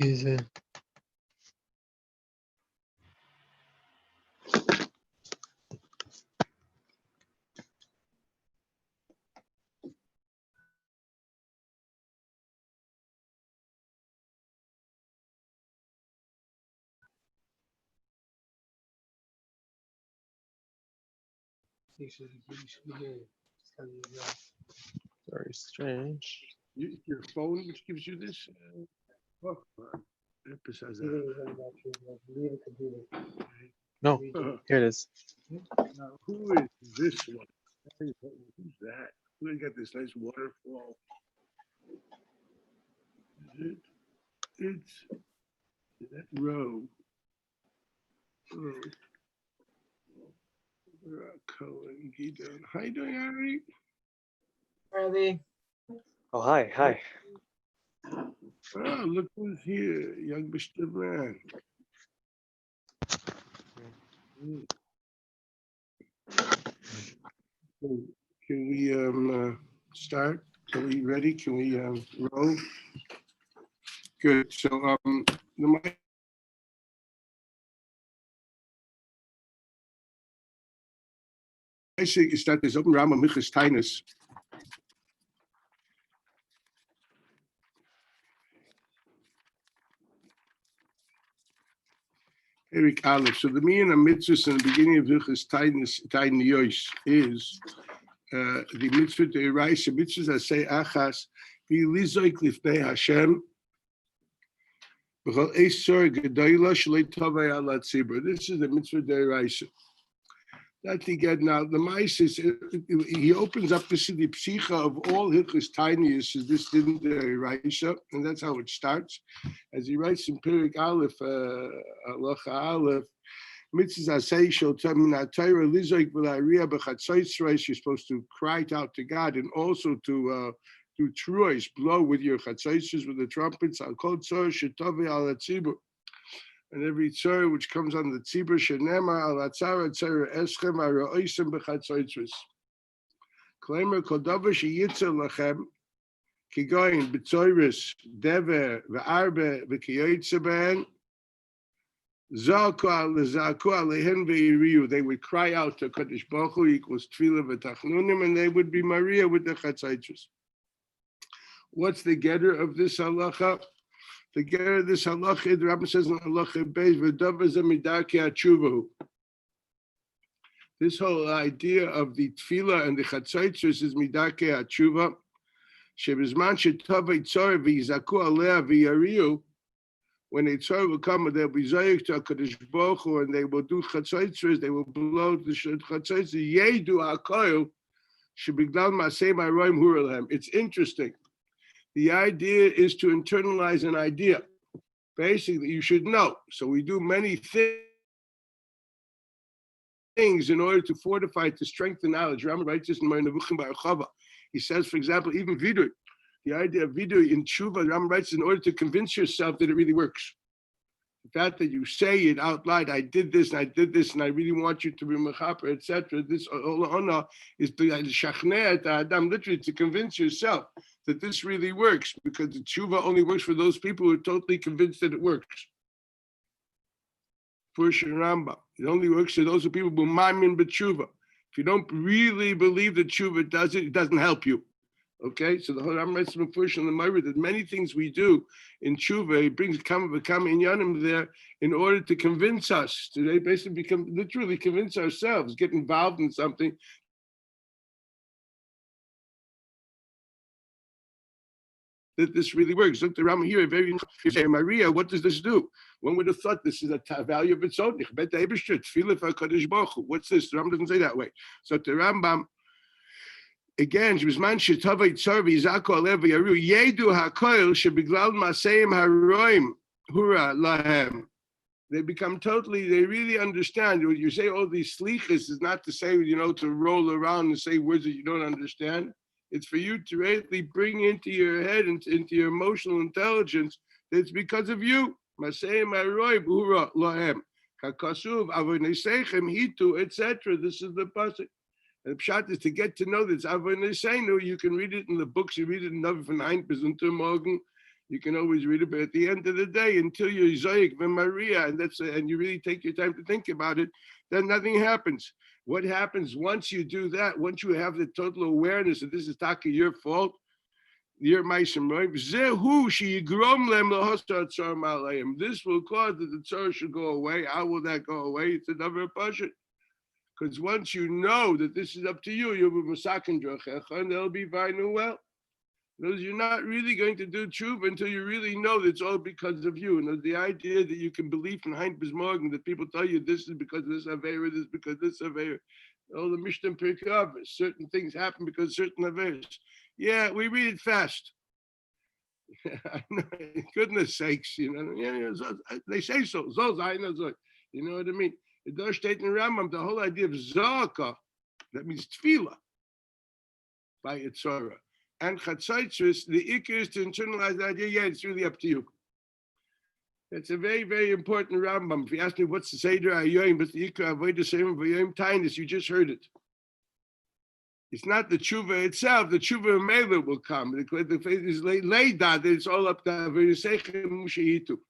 Easy. Very strange. Your phone, which gives you this. Emphasize that. No, here it is. Now, who is this one? Who's that? Who got this nice waterfall? Is it? It's that row. Oh. Cohen, Gideon. How you doing, Harry? Harley. Oh, hi. Oh, look who's here, young Mr. Man. Can we start? Are we ready? Can we roll? Good. So the I say is that there's open Rama Michas Tainis. Eric Aleph. So the meaning of mitzvahs in the beginning of Michas Tainis is the mitzvah de Reisa mitzvahs that say achas v'lizoik lifnei Hashem v'chol eisor gedoyla shlei tovei ala tzibur. This is the mitzvah de Reisa. That he get now. The mice is he opens up to see the psicha of all hilchos tinius. Is this didn't Reisa, and that's how it starts. As he writes in Perik Aleph, Halacha Aleph, mitzvahs asay shel taminat Torah lizoik v'la'ariya b'chatzotzreis. You're supposed to cry out to God and also to do truos, blow with your chatzotzes with the trumpets. Al kol tzor shetovei ala tzibur. And every tzor which comes on the tzibur shenema al atzara tzara eschem aroisim b'chatzotzes. Klamer kol davar sheyitzer lachem kigoyin b'tzoris dever v'arbe v'kiyoytze ben za'aka l'za'aku alehen ve'iriu. They would cry out to Kadosh Baruch Hu equals tefillah v'tachnunim, and they would be Maria with the chatzotzes. What's the getter of this halacha? The getter of this halacha, the Rabbi says in halacha beis v'davar ze midakei tshuva. This whole idea of the tefillah and the chatzotzes is midakei tshuva. Shebizman shetavei tzor v'yizaku aleh v'yariu. When a tzor will come, they'll be zayik to HaKadosh Baruch Hu, and they will do chatzotzes. They will blow the chatzotzes. Yedu hakoil shebiglal masei ma'roim huralhem. It's interesting. The idea is to internalize an idea. Basically, you should know. So we do many things in order to fortify, to strengthen knowledge. Rambam writes this in Nevuchim Ba'archava. He says, for example, even vidui, the idea of vidui in Tshuva, Rambam writes in order to convince yourself that it really works. The fact that you say it out loud, I did this, and I really want you to be mechaper, etc. This is to shachnei adam, literally to convince yourself that this really works, because the tshuva only works for those people who are totally convinced that it works. For Rambam, it only works for those people who mamin b'tshuva. If you don't really believe that tshuva does it, it doesn't help you. Okay, so the whole Rambam writes in the Ma'ir that many things we do in tshuva, it brings become inyanim there in order to convince us. To basically literally convince ourselves, get involved in something. That this really works. Look, the Rambam here, very say, Maria, what does this do? One would have thought this is a value of its own. What's this? The Rambam doesn't say that way. So the Rambam, again, Shebizman shetavei tzor v'yizaku aleh v'yariu yedu hakoil shebiglal maseim haroim hura lahem. They become totally, they really understand. When you say all these slichas is not to say, to roll around and say words that you don't understand. It's for you to really bring into your head, into your emotional intelligence, that it's because of you. Maseim haroim hura lahem. Kakasuv avoneseichem hitu, etc. This is the pasuk. And the pshat is to get to know this. You can read it in the books. You read it in Navi von Ein bis unter Morgen. You can always read it, but at the end of the day, until you're Zoik and Maria, and you really take your time to think about it, then nothing happens. What happens once you do that, once you have the total awareness that this is Taka your fault, your Maisim Roim, Zehu Shigrom Lem Lahosar Tsar Malayim. This will cause that the Tsar should go away. How will that go away? It's another passion. Because once you know that this is up to you, you'll be Masakin Drachecha, and they'll be fine well. Because you're not really going to do tshuva until you really know that it's all because of you. And the idea that you can believe in Hein Bismorgen, that people tell you this is because of this Aveira, this is because of this Aveira. All the Mishnah Pirkei, certain things happen because of certain Aveiras. Yeah, we read it fast. Goodness sakes, they say so. You know what I mean? It does state in Rambam, the whole idea of za'ka, that means tefillah, by Yitzhara. And chatzaitzris, the ikar is to internalize the idea, yeah, it's really up to you. It's a very, very important Rambam. If you ask me what's the Seder Ayoim, but the ikar avoid the same Ayoim Tainis, you just heard it. It's not the tshuva itself. The tshuva mele will come. The faith is laid that it's all up to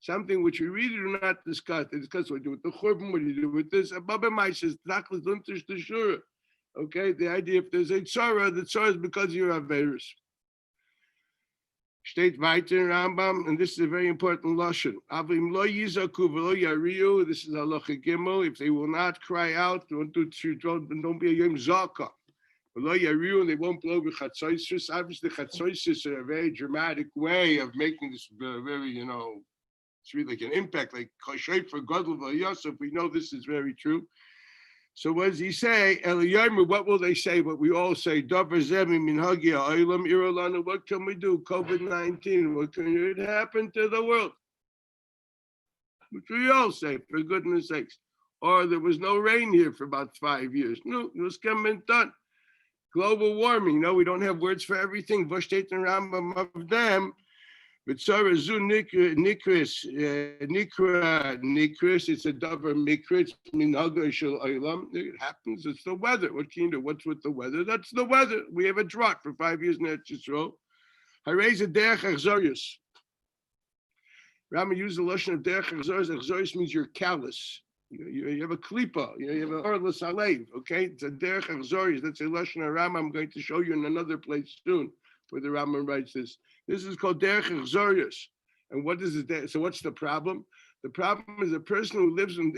something which we really do not discuss. They discuss what you do with the churban, what do you do with this. Abba Mai says, okay, the idea if there's a tzara, the tzara is because of your averus. State weiter in Rambam, and this is a very important lashon. Avim lo yizaku v'lo yariu. This is halacha gimel. If they will not cry out, don't be a yom zaka. V'lo yariu, and they won't blow with chatzoisus. Obviously, chatzoisus are a very dramatic way of making this very, it's really like an impact, like kosher for Gadol v'Yosef. We know this is very true. So what does he say? Eliyahu, what will they say? What we all say? What can we do? COVID-19. What can it happen to the world? Which we all say, for goodness sakes. Or there was no rain here for about 5 years. No, it was coming done. Global warming. No, we don't have words for everything. V'shteit and Rambam of them. But Sarazu Nikris, it's a davar mikris, minhaga shel olam. It happens, it's the weather. What can you do? What's with the weather? That's the weather. We have a drought for 5 years in Eretz Yisrael. Harei derech achzorius. Rama used the lotion of derech achzorius. Achzorius means you're callous. You have a klipa. You have a orlas alev. Okay, it's a derech achzorius. That's a lotion of Rama. I'm going to show you in another place soon, where the Rama writes this. This is called derech achzorius. And what is it? So what's the problem? The problem is a person who lives in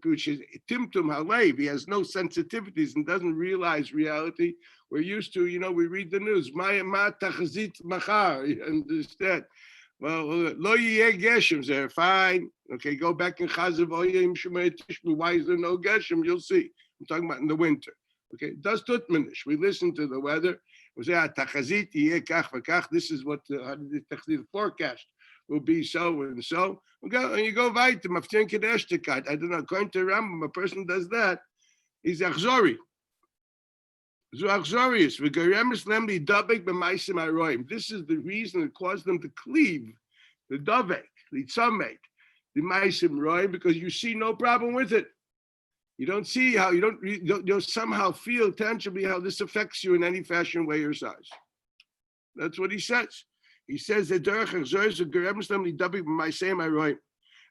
which is timtum halev. He has no sensitivities and doesn't realize reality. We're used to, we read the news. Ma tachazit machar. You understand? Well, lo yeh geshem. They're fine. Okay, go back in Chazav Oyim Shemay Tishbu. Why is there no geshem? You'll see. I'm talking about in the winter. Okay, das tut man nicht. We listen to the weather. We say, tachazit yeh kach v'kach. This is what the forecast will be so and so. And you go weiter. Maftin kedeshtikat. I don't know. According to Rambam, a person does that. He's achzori. Zu achzorius. V'garemis lemli dabek b'maisim aroim. This is the reason that caused them to cleave the davek, the tzamek, the maisim roim, because you see no problem with it. You don't see how you don't somehow feel tangibly how this affects you in any fashion, way, or size. That's what he says. He says that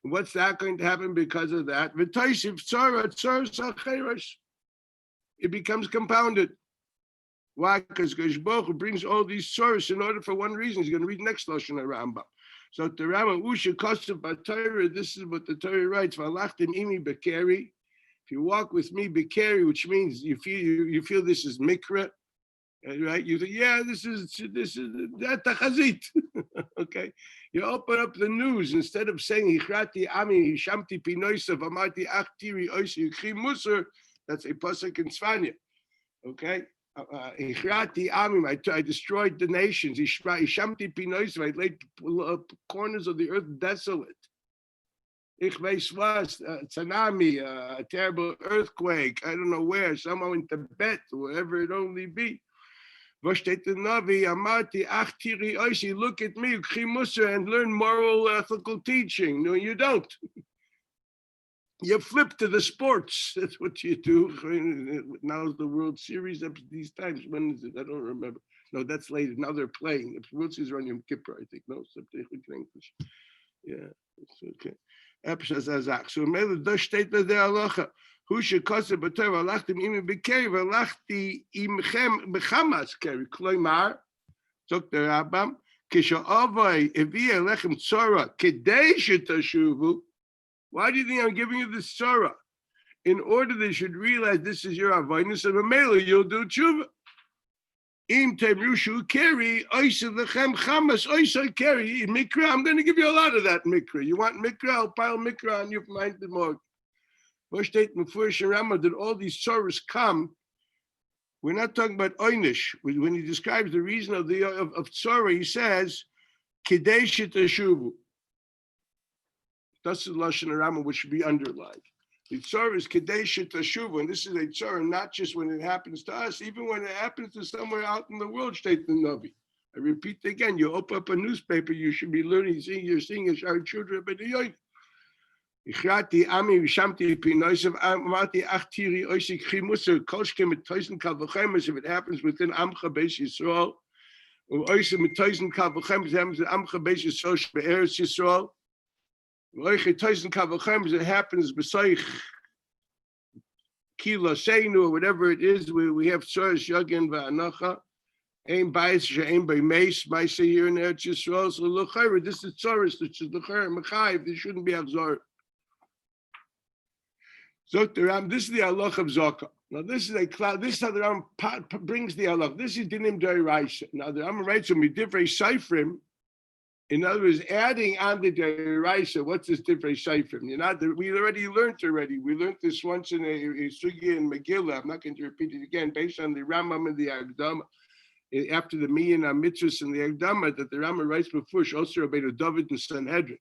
and what's that going to happen because of that? It becomes compounded. Why? Because Baruch brings all these sorrows in order for one reason. He's going to read next Lashon Rambam. So the Rambam Usha Kostav B'Torah. This is what the Torah writes. V'alachtem imi bekeri. If you walk with me, bekeri, which means you feel this is mikra, right? You think, yeah, this is that tachazit. Okay, you open up the news instead of saying hichrati ami hishamti pinoisav amati achtiri oisi yukhi musar. That's a pasuk in Svanya. Okay, hichrati ami, I destroyed the nations. Hishamti pinoisav, I laid corners of the earth desolate. Tsunami, a terrible earthquake, I don't know where, somehow in Tibet, wherever it only be. Look at me, and learn moral, ethical teaching. No, you don't. You flip to the sports. That's what you do. Now is the World Series up to these times. When is it? I don't remember. No, that's later. Now they're playing. The Wiltzis are on Yom Kippur, I think. No, English. Yeah, it's okay. So Mele das steht da der Halacha. Hu shekose b'tov alachtim im b'keri v'alachti imchem b'chamas keri. Kloimar, sagt der Rambam, kishe'avai evi elechem tzora kedei shetashuvu. Why do you think I'm giving you this tzora? In order they should realize this is your avoidance of a mele, you'll do tshuva. Im temrushu keri oisel lechem chamas oisel keri mikra. I'm going to give you a lot of that mikra. You want mikra? I'll pile mikra on you from mind to morgue. What state Mefurish and Rama that all these sorrows come? We're not talking about oynish. When he describes the reason of the of tzora, he says kedei shetashuvu. That's the lashon Rama, which should be underlined. The tzara is kedei shetashuvu, and this is a tzara not just when it happens to us, even when it happens to somewhere out in the world. State the Navi. I repeat again: you open up a newspaper, you should be learning. You're seeing a shar children by the yoid. Ichrati ami vishamti pinoisav amati achtiri oisik chimuser kolshke mit toisen kalvachemes. If it happens within Amcha Beis Yisrael, or oisik mit toisen kalvachemes happens in Amcha Beis Yisrael be'eretz Yisrael. It happens beside Kila Seinu or whatever it is. We have Tzoras Yagin Va'anacha. Aim Bais She'aim By Mace Maisa here in Eretz Yisrael. So L'chayra, this is Tzoras, which is L'chayra Mechayiv. There shouldn't be Achzor. This is the halach of Za'ka. Now this is a cloud. This is how the Ram brings the halach. This is Dinim D'Oraisa. Now the Ram writes on Midivrei Seifrim. In other words, adding on the D'Oraisa, what's this different Seifrim? We already learned. We learned this once in a Sugya in Megillah. I'm not going to repeat it again, based on the Rambam and the Agdama. After the Miyan HaMitzvahs and the Agdama, that the Rambam writes before, also Rabbeinu David and Sanhedrin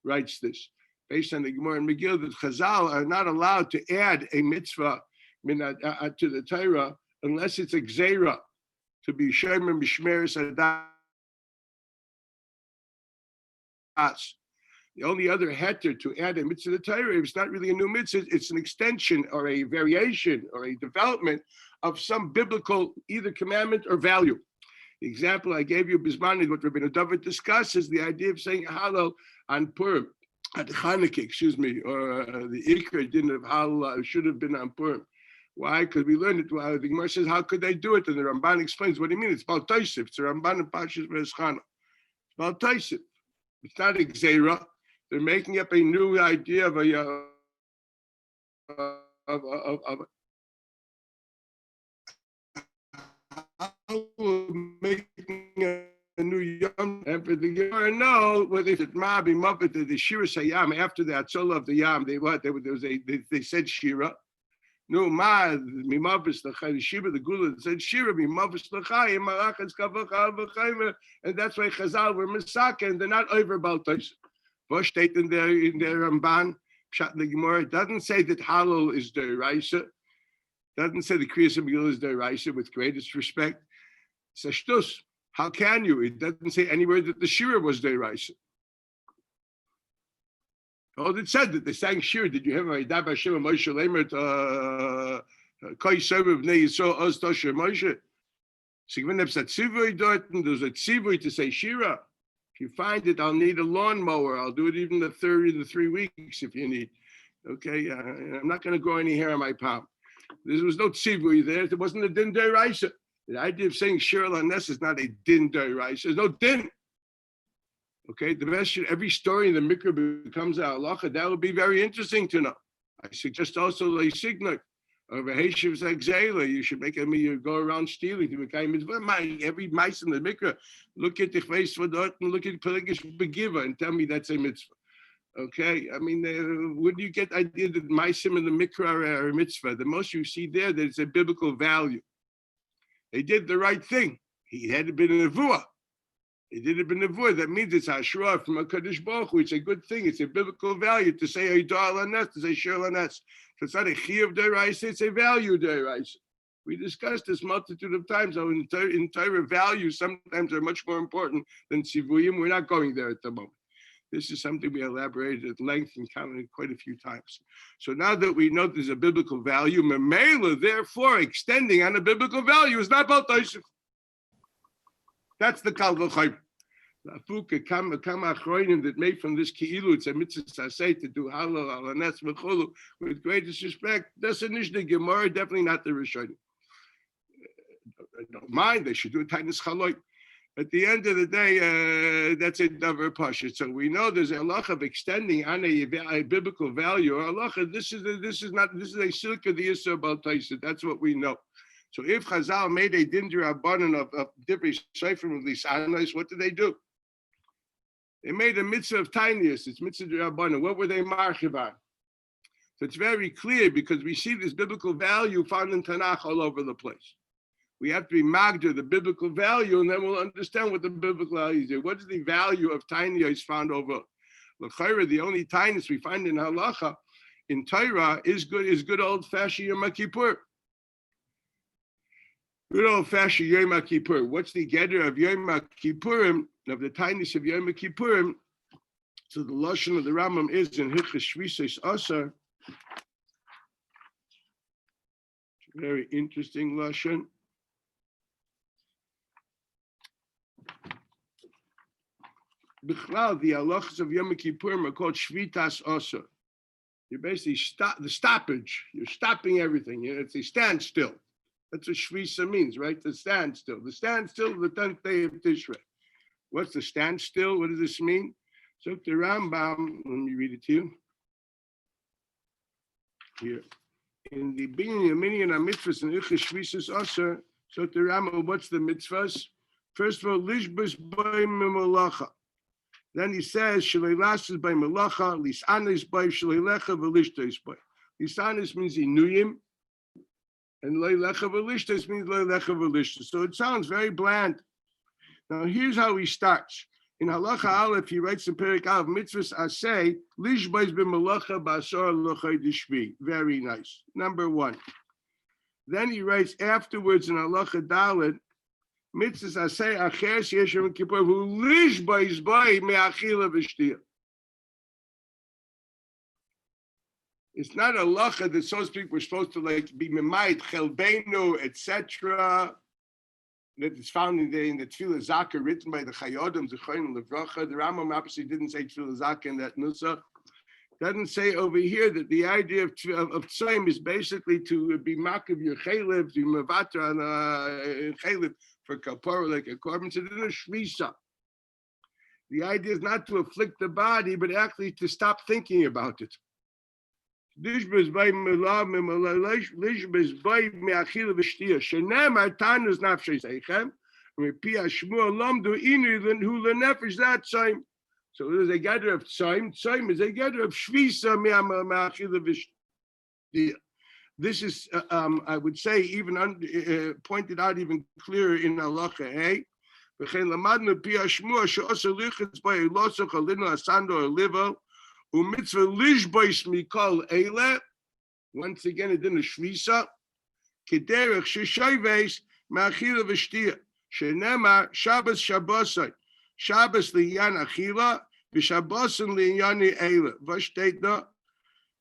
writes this. Based on the Gemara and Megillah, that Chazal are not allowed to add a mitzvah to the Torah unless it's a Gzeira, to be Shemer Mishmeres Adas. The only other heter to add a mitzvah to the Torah, it's not really a new mitzvah, it's an extension or a variation or a development of some biblical either commandment or value. The example I gave you, Bismani, what Rabbeinu David discusses, the idea of saying Hallel on Purim, at Chanukah, or the Ikra didn't have Hallel, should have been on Purim. Why? Because we learned it. Well, the Gemara says, how could they do it? And the Ramban explains, what do you mean? It's Bal Taisif. It's a Ramban and Pashas V'Eschana. It's Bal Taisif. It's not a Gzeira. They're making up a new idea of making a new yom. And for the Gemara, no, what they said, Ma b'mafet the Shira Sayam, after the Atzola of the Yam, they said Shira. No, Ma mimafes l'chai Shira, the Gula said Shira mimafes l'chai malachas kavachal v'chaymer, and that's why Chazal were Misaka, and they're not over about this. What state in their Ramban, Pshat the Gemara, it doesn't say that Halal is D'Oraisa. Doesn't say the Kriyas Megillah is D'Oraisa, with greatest respect. It says Shtus. How can you? It doesn't say anywhere that the Shira was D'Oraisa. Oh, it said that they sang Shira. Did you have a Dab Hashem Moshe Lemer Koi Sober Bnei Yisrael Oz Tosher Moshe? So given there's a tzivui there's a tzivui to say Shira. If you find it, I'll need a lawnmower. I'll do it even the 3 weeks if you need. Okay, I'm not going to grow any hair on my palm. There was no tzivui there. There wasn't a din d'oraisa. The idea of saying Shira Lanes is not a din d'oraisa. There's no din. Okay, the best every story in the Mikra becomes a halacha. That would be very interesting to know. I suggest also a signal of a Heshiv Zagzela. You should make you go around stealing to make every mice in the Mikra. Look at the face for that and look at Pelagish Begiva and tell me that's a mitzvah. Okay, I mean, where do you get the idea that meisim in the Mikra are a mitzvah? The most you see there, that it's a biblical value. They did the right thing. He had been a nevuah. He did it in nevuah. That means it's hashra from a Kadosh Baruch Hu. It's a good thing. It's a biblical value to say Eidah Lanes, to say Shir Lanes. So it's not a chiyuv d'oraisa, it's a value d'oraisa. We discussed this multitude of times. How entire values sometimes are much more important than tzivuyim. We're not going there at the moment. This is something we elaborated at length and counted quite a few times. So now that we know there's a biblical value, memela, therefore, extending on a biblical value is not about Tosef. That's the Kal V'Chayim. Lafuka kama achroinim that made from this ki'ilu, it's a mitzvah say to do halal, alanes, v'chulu, with greatest respect. That's a Nishna Gemara, definitely not the Rishonim. I don't mind, they should do a Tainis Chaloy. At the end of the day, that's a davar pasha. So we know there's a halacha of extending on a biblical value. Halacha, this is a silk of the Yisra Bal Taisa. That's what we know. So if Chazal made a din d'Rabbanan of different seifrim of lisanos, what did they do? They made a mitzvah of tiniest. It's mitzvah d'Rabbanan. What were they marchiv on? So it's very clear because we see this biblical value found in Tanakh all over the place. We have to be magder the biblical value, and then we'll understand what the biblical value is. What is the value of tiniest found over? L'chayra, the only tiniest we find in halacha, in Torah, is good old-fashioned Yom Kippur. Good old-fashioned Yom Kippur. What's the gather of Yom Kippurim, of the tiniest of Yom Kippurim? So the lashon of the Rambam is in Hilchos Shvisos Asar. Very interesting lashon. Bichlal, the halachas of Yom Kippurim are called Shvitas Asar. You basically stop the stoppage. You're stopping everything. It's a standstill. That's what Shvisa means, right? The standstill. The standstill of the 10th day of Tishrei. What's the standstill? What does this mean? So the Rambam, let me read it to you. Here. In the beginning of Minyan HaMitzvahs and Ilchos Shvisos Asar, so the Rambam, what's the mitzvahs? First of all, Lishbos B'ay Memalacha. Then he says, Shleilashes by Malacha, Lisanis by Shleilecha Velishtais by. Lisanis means Inuyim, and Leilecha Velishtais means Leilecha Velishtais. So it sounds very bland. Now here's how he starts. In Halacha Aleph, he writes in Perek Aleph, Mitzvahs Asay, Lishbais b'Malacha Basar L'chai Dishvi. Very nice. Number one. Then he writes afterwards in Halacha Dalet, Mitzvahs Asay Acher Sheyesh Yom Kippur Hu Lishbais B'ay Me'achila V'Shtia. It's not a halacha that so to speak we're supposed to like be Memayit Chelbeinu, etc. That is found in the Tefillah Za'ka written by the Chayodim, Zechonim Levracha. The Rambam obviously didn't say Tefillah Za'ka in that Nusach. Doesn't say over here that the idea of Tzayim is basically to be makiv your chaylev, to mavater on chaylev for kapara like a korban. So there's no shvisa. The idea is not to afflict the body, but actually to stop thinking about it. This is by Lishbis by Me'achila V'Shtia. Shenemar Tanus Nafshei Seichem. Repiah Shmuel Lomdu Inu Hu Lenefesh that time. So there's a gather of Tzayim. Tzayim is a gather of Shvisa Me'achila V'Shtia. This is, I would say, even pointed out even clearer in Halacha Hey. V'chein Lamadnu Piah Shmuel She'osa Lichitz by Elosach Alinu Asando Olivo. Umitzvah lishbois mikol eile. Once again, it didn't shvisa. Kederech sheshayves ma'achila v'shtia. Shenemar Shabbos Shabbosai. Shabbos liyan achila v'Shabbosin liyani eile. V'shteitna.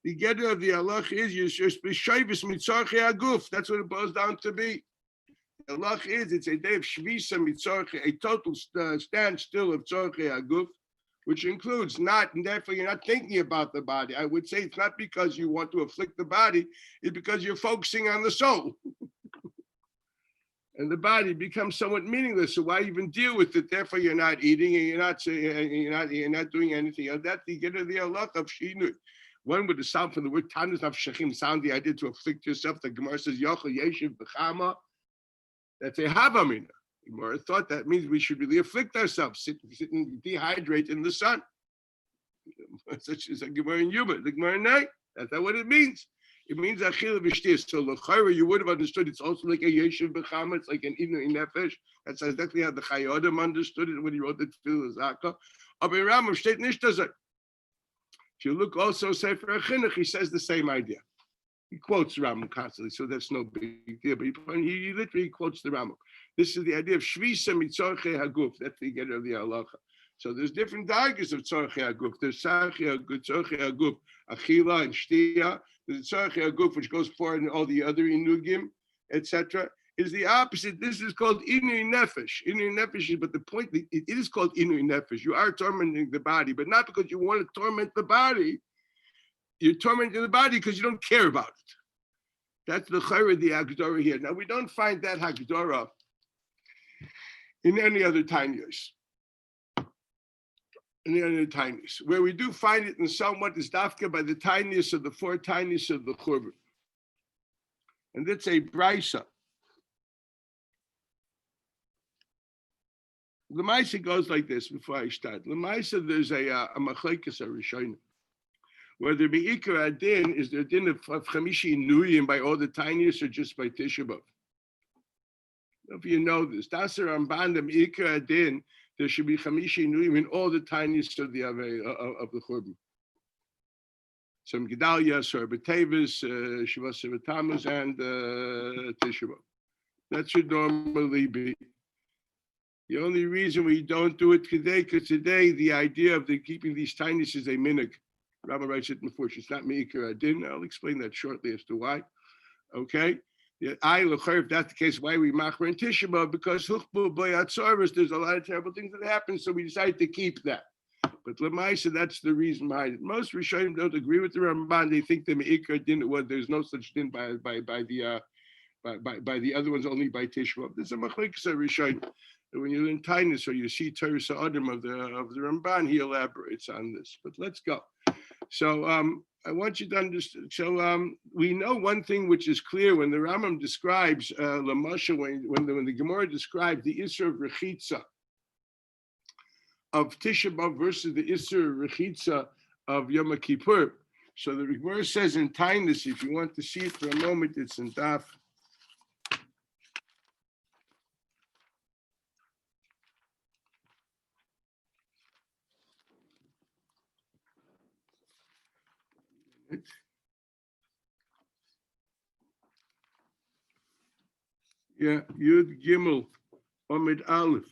The gather of the halach is you're shayves mitzarchei aguf. That's what it boils down to be. The halach is it's a day of shvisa mitzarchei, a total standstill of tzarchei aguf. Which includes not, and therefore you're not thinking about the body. I would say it's not because you want to afflict the body, it's because you're focusing on the soul. And the body becomes somewhat meaningless. So why even deal with it? Therefore you're not eating and you're not doing anything else. That's the get of the halach of shinui. One would sound from the word tanus nafshechim sound the idea to afflict yourself. The Gemara says yochel yeshiv b'chama. That's a havamina. Gemara thought that means we should really afflict ourselves, sit and dehydrate in the sun. Such as a Gemara in Yuma, the Gemara night. That's not what it means. It means achila v'shtis. So l'chayra, you would have understood. It's also like a yeshiv b'chama. It's like an inu in nefesh. That's exactly how the Chayodim understood it when he wrote the Tefillah Za'ka. Aber in Rambam steht nicht das. If you look also Sefer Chinuch, he says the same idea. He quotes Rambam constantly, so that's no big deal. But he literally quotes the Rambam. This is the idea of shvisa mitzorchei haguf. That's the get of the halacha. So there's different diagrams of tzorchei haguf. There's tzorchei haguf, achila and shtia. There's tzorchei haguf which goes forward in all the other inugim, etc. is the opposite. This is called inui nefesh. Inui nefesh, but the point, it is called inui nefesh. You are tormenting the body, but not because you want to torment the body. You're tormenting the body because you don't care about it. That's the chayra, the Hagdorah here. Now, we don't find that Hagdorah in any other tanyos. In the other tanyos. Where we do find it in somewhat is dafka by the tiniest of the four tiniest of the churban. And that's a brisa. L'maisa goes like this before I start. L'maisa, there's a machlekes a rishonim. Whether be'ikar adin is the din of chamishi nuyim by all the tiniest or just by Tisha B'Av. If you know this, that's the Ramban, the be'ikar adin, there should be chamishi nuyim in all the tiniest of the churban. Some Gedalia, Sor B'Tevis, Shivas Tammuz, and Tisha B'Av. That should normally be. The only reason we don't do it today, because today the idea of keeping these tiniest is a minig. Rabbi writes it before. It's not meikar adin. I'll explain that shortly as to why. Okay. If that's the case, why we machmer in Tisha B'Av, because huchbu b'yatzaris, there's a lot of terrible things that happen, so we decided to keep that. But Lamaisa, that's the reason behind it. Most Rishonim don't agree with the Ramban. They think the meikar adin, there's no such din by the other ones, only by Tisha B'Av. There's a machlekes Rishonim. When you learn Tainus or you see Teres Adam of the Ramban, he elaborates on this. But let's go. So I want you to understand. So we know one thing which is clear when the Rambam describes Lamasha, when the Gemara describes the Isser of Rechitza of Tisha B'Av versus the Isser of Rechitza of Yom Kippur. So the Gemara says in Tainus, if you want to see it for a moment, it's in Daf. Yeah, Yud Gimel Amid Aleph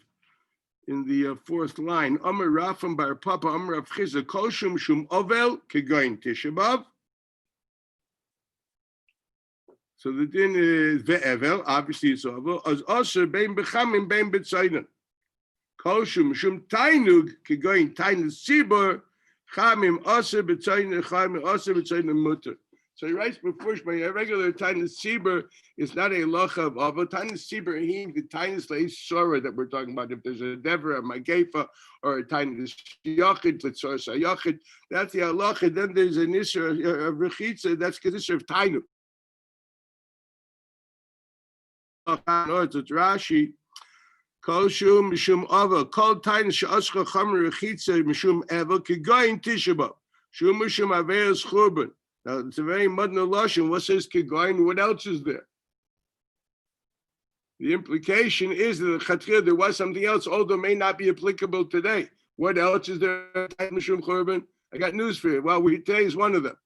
in the fourth line. Amar Rafam Bar Papa Amar Rav Chizah Kol Shum Shum Ovel Kegoin Tisha B'Av. So the din is ve'evel. Obviously it's ovel. As Aser Bein Bechamim Bein B'Tzayden. Kol Shum Shum Tainug Kegoin Tainug Sibur Chamim Aser B'Tzayden Chamim Aser B'Tzayden Mutter. So he writes before by a regular Tainus Sibur is not a locha of Ava. Tainus Sibur, the Tainus Leis Sora that we're talking about. If there's a Dever, a Magefa, or a Tainus Yachid, let's say Yachid, that's the halacha. Then there's an Isser of Rechitza, that's the Isser of Tainu. It's Rashi. Kol Shum Mishum Ava, Kol Tainus She'ascha Chamer Rechitza Mishum Ava, Kegoin Tisha B'Av, Shum Mishum Aveus Churban. Now, it's a very mudna lashon. What says Kegoin? What else is there? The implication is that there was something else, although may not be applicable today. What else is there? I got news for you. Well, today is one of them.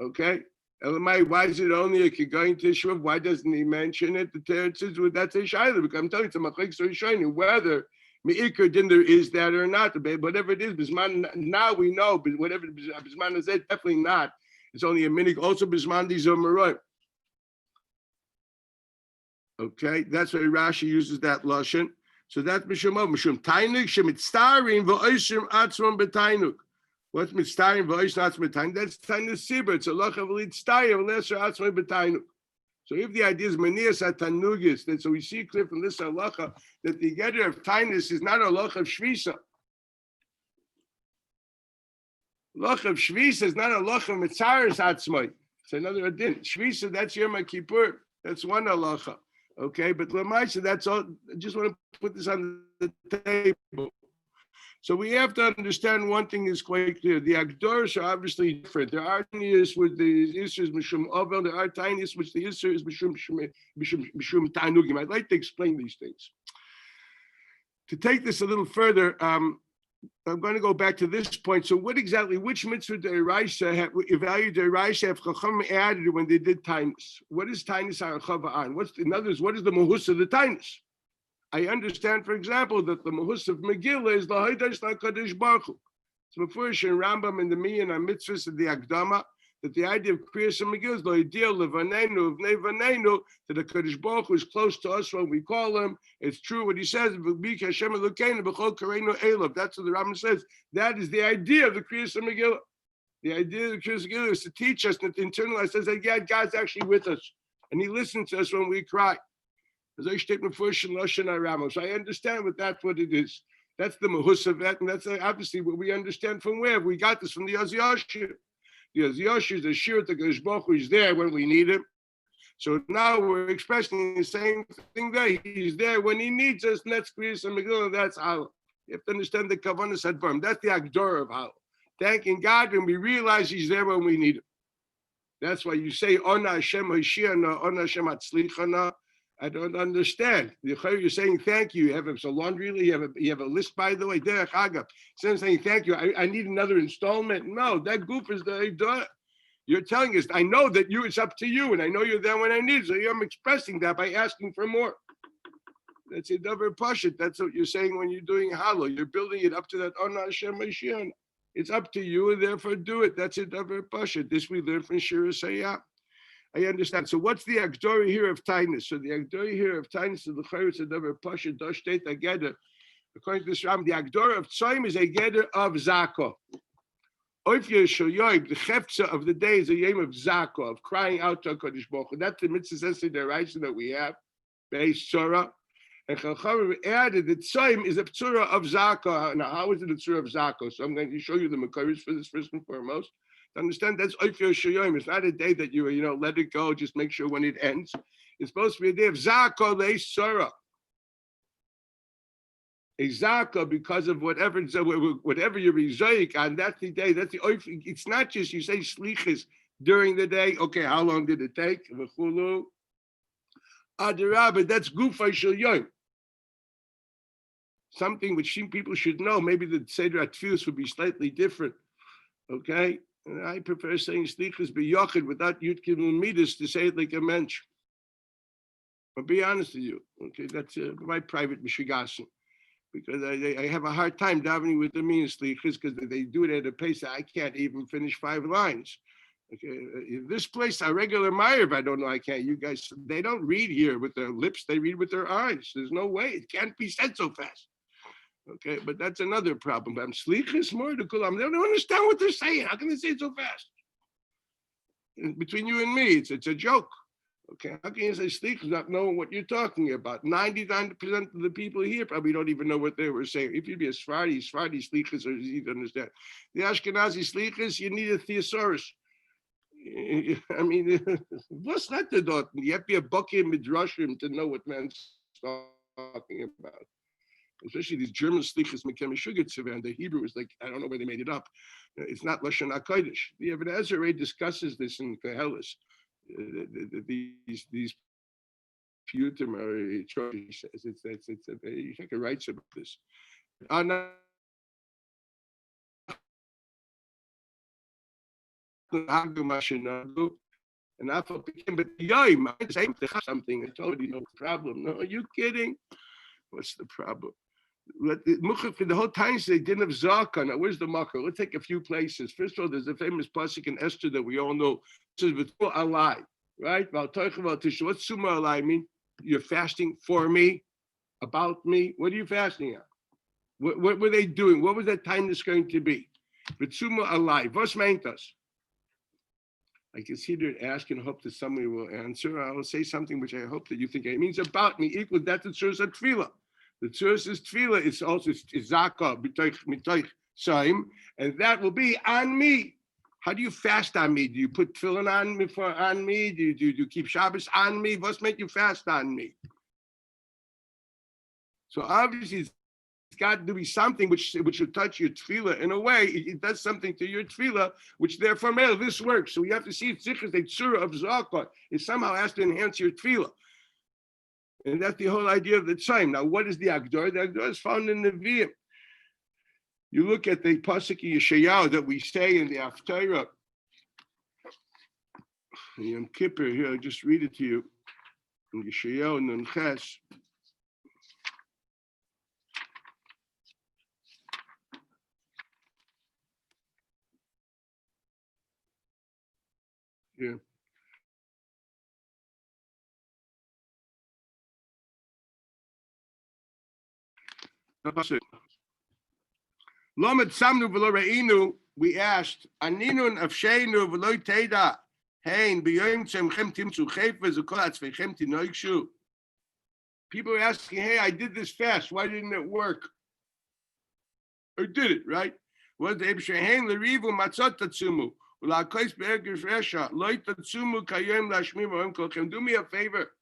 Okay? Elamai, why is it only a Kegoin Tishrav? Why doesn't he mention it? The Teretz says, well, that's a shayla. Because I'm telling you, it's a machlekes rishonim whether meikar din there is that or not. Whatever it is, bisman, now we know, but whatever bisman is, definitely not. It's only a minig. Also, bismandi zomaroi. Okay, that's why Rashi uses that lashon. So that's mishum tainuk shemitztarim v'oishim atzmon b'tainuk. What's mitztarim v'oishim atzmon b'tainuk? That's tainus sibur. It's a locha v'litztarim v'lesher atzmon b'tainuk. So if the idea is manias atanugis, then so we see clear from this halacha that the getter of tainus is not a locha of shvisa. Loch of Shvisa is not a loch of Mitzaris Atzmai. It's another adin. Shvisa, that's Yom Kippur. That's one halacha. Okay, but Lamaisa, that's all. I just want to put this on the table. So we have to understand one thing is quite clear. The Agdoros are obviously different. There are tiniest with the Isser Mishum Ovel. There are tiniest which the Isser is Mishum Tanugim. I'd like to explain these things. To take this a little further, I'm going to go back to this point. So what exactly, which mitzvah deraisa have evaluated deraisa have Chacham added when they did tainus? What is tainus ha'achava on? In other words, what is the mahus of the tainus? I understand, for example, that the mahus of Megillah is the Haidash LaKadosh Baruch Hu. So before in Rambam and the Miyan and mitzvahs of the Akdama, that the idea of Kriyas Megillah is lo ideal levanenu v'nei vanenu, that the Kadosh Baruch Hu is close to us when we call him. It's true what he says. That's what the Rambam says. That is the idea of the Kriyas Megillah. The idea of the Kriyas Megillah is to teach us that the internalize says that yeah, God's actually with us and he listens to us when we cry. So I understand what it is. That's the mahus of that, and that's obviously what we understand from where we got this from the Yashir. The Yashir is the shir that Kadosh Baruch Hu is there when we need him. So now we're expressing the same thing there. He's there when he needs us. And that's Kriyas Megillah. That's how you have to understand the Kavanas Hadvarim. That's the Agdor of how thanking God when we realize he's there when we need him. That's why you say Ona Hashem Hashiana, Ona Hashem Hatzlichana. I don't understand. You're saying thank you. You have a laundry. You have a list, by the way. Derech Agav. Instead of saying thank you, I need another installment. No, that goof is the you're telling us. I know that it's up to you, and I know you're there when I need. So I'm expressing that by asking for more. That's a davar pashut. That's what you're saying when you're doing hallow. You're building it up to that Ona Hashem Mashiach. It's up to you, and therefore do it. That's a davar pashut. This we learn from Shira Sayah. I understand. So what's the Agdori here of Taanis? So the Agdori here of Taanis is the Chayritz of Davar Pasha Doshtet Ageder. According to this Ram, the Agdori of Tzoyim is a Geder of Za'ka. Oifya Shoyoib, the Chefza of the day is a yom of Za'ka, of crying out to HaKadosh Baruch Hu. That's the mitzvah deraisa that we have, based Tzora. And Chachamim added that Tzoyim is a Tzura of Za'ka. Now, how is it a Tzura of Za'ka? So I'm going to show you the Makaris for this first and foremost. Understand that's Oifyo Shoyim. It's not a day that you let it go, just make sure when it ends. It's supposed to be a day of Za'ka le'Sora. A Za'ka because of whatever you're rezoik on, that's the day, that's the Oifyo. It's not just you say Shlichus during the day. Okay, how long did it take? V'chulu. Adarabah, that's Gufay Shoyim. Something which people should know. Maybe the Seder HaTfilos would be slightly different. Okay? And I prefer saying Slichus b'yochid without Yudkin Midas to say it like a mensch. I'll be honest with you. Okay, that's my private mishigasin. Because I have a hard time davening with the mean Slichus because they do it at a pace that I can't even finish 5 lines. Okay, in this place, a regular Ma'ariv, I don't know, I can't. You guys, they don't read here with their lips, they read with their eyes. There's no way. It can't be said so fast. Okay, but that's another problem. I'm Slichus more to Kulam. They don't understand what they're saying. How can they say it so fast? And between you and me, it's a joke. Okay, how can you say Slichus not knowing what you're talking about? 99% of the people here probably don't even know what they were saying. If you'd be a Sfardi Slichus, or easy to understand. The Ashkenazi Slichus, you need a thesaurus. I mean, what's that the dot? You have to be a bucky midrashim to know what man's talking about. Especially these German slichas mekem shugitzev, and the Hebrew is like, I don't know where they made it up. It's not lashon hakodesh. The Even Ezra discusses this in Koheles. These Putim are atrocious. He writes about this. And I thought, but yoim, I say something. I told you, no problem. No, are you kidding? What's the problem? For the whole time, they didn't have Za'ka. Now, where's the Makar? Let's take a few places. First of all, there's a famous pasuk in Esther that we all know. It says, "V'tu alai," right? What's Suma alai mean? You're fasting for me, about me. What are you fasting at? What were they doing? What was that time that's going to be? V'tsuma alai. Vos meintas. I consider ask and hope that somebody will answer. I will say something which I hope that you think it means about me. Equal that the source of tefillah. The source is tefillah. It's also zaka mitoich saim, and that will be on me. How do you fast on me? Do you put tefillin on me? Do you keep Shabbos on me? What's make you fast on me? So obviously, it's got to be something which will touch your tefillah in a way. It does something to your tefillah, which therefore this works. So you have to see if zichus the tzura of zakah. It somehow has to enhance your tefillah, and that's the whole idea of the tzayim. Now, what is the agdor? The agdor is found in the Nevi'im. You look at the pasuk Yeshayahu that we say in the Haftarah, Yom Kippur. Here, I'll just read it to you. In Yeshayahu Nun Ches. Yeah. Lomet samnu v'lo re'inu, we asked, Aninun avsheinu v'lo teda, hein b'yoyim tzemchem timtzu chayfez u'kol atzveichem tinoikshu. People are asking, hey, I did this fast, why didn't it work? Or did it, right? Was the Ebsher hein l'rivu matzot tatzumu, u'la'kois be'ergish resha, loy tatzumu kayom lashmim o'em kolchem. Do me a favor.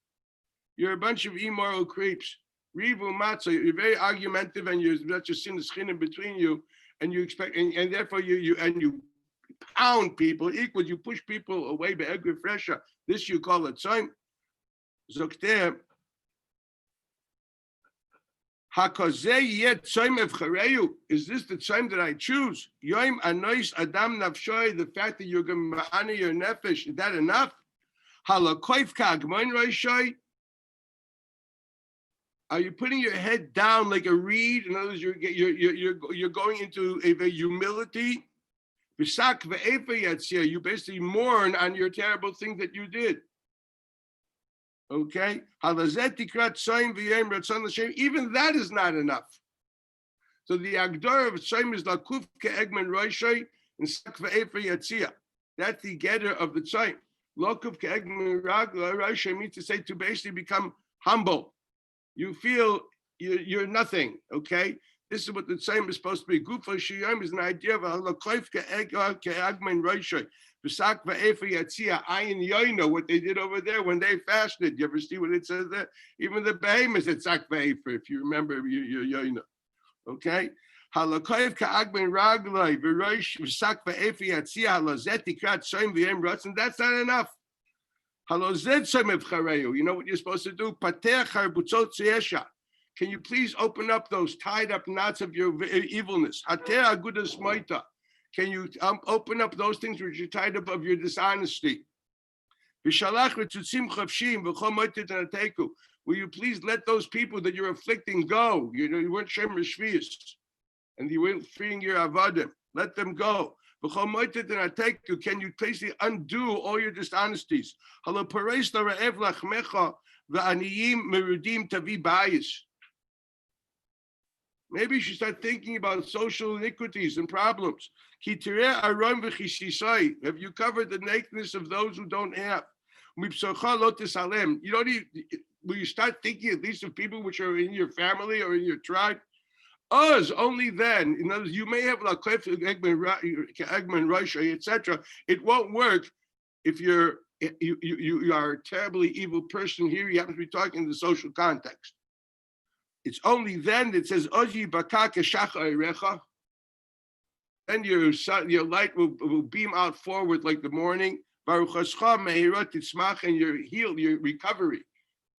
You're a bunch of immoral creeps. Rivu matzah, you're very argumentative, and you're not just in the skin in between you, and you expect, and therefore you pound people, equals you push people away be'egri fresha. This you call a tzayim. Zokter. Hakozeh yet tzayim evchareyu. Is this the tzayim that I choose? Yoim anois adam nafshoy. The fact that you're going to honor your nefesh, is that enough? Halakoif kagmoin roishoy. Are you putting your head down like a reed? In other words, you're going into a humility. You basically mourn on your terrible thing that you did. Okay? Even that is not enough. So the Agdor of Tzayim is Lakuf Ke'egman Roishay and Sak Ve'efer Yatzia. That's the getter of the Tzayim. Lakuf Ke'egman Roishay means to say to basically become humble. You feel you're nothing, okay? This is what the same is supposed to be. Gufa Shiyam is an idea of a halakoif ke'agman roishay. B'sak va'efer yatzia ayin yoino, what they did over there when they fasted. You ever see what it says there? Even the behemoths at sak va'efer, if you remember your yoino, okay? Halakoif ke'agman raglai v'roish b'sak va'efer yatzia halazet tikrat soim v'yem rotzen. That's not enough. You know what you're supposed to do? Can you please open up those tied up knots of your evilness? Can you open up those things which are tied up of your dishonesty? Will you please let those people that you're afflicting go? You weren't Shem Rishvius, and you weren't freeing your avadim. Let them go. Can you basically undo all your dishonesties? Maybe you should start thinking about social iniquities and problems. Have you covered the nakedness of those who don't have? You don't even, will you start thinking at least of people which are in your family or in your tribe? Us, only then. In other words, you may have etc. It won't work if you are a terribly evil person. Here you happen to be talking in the social context. It's only then that it says Oji Bakaka Shacha. Then your light will beam out forward like the morning. Baruch Hascha Mehirot Titzmach, and your heal, your recovery.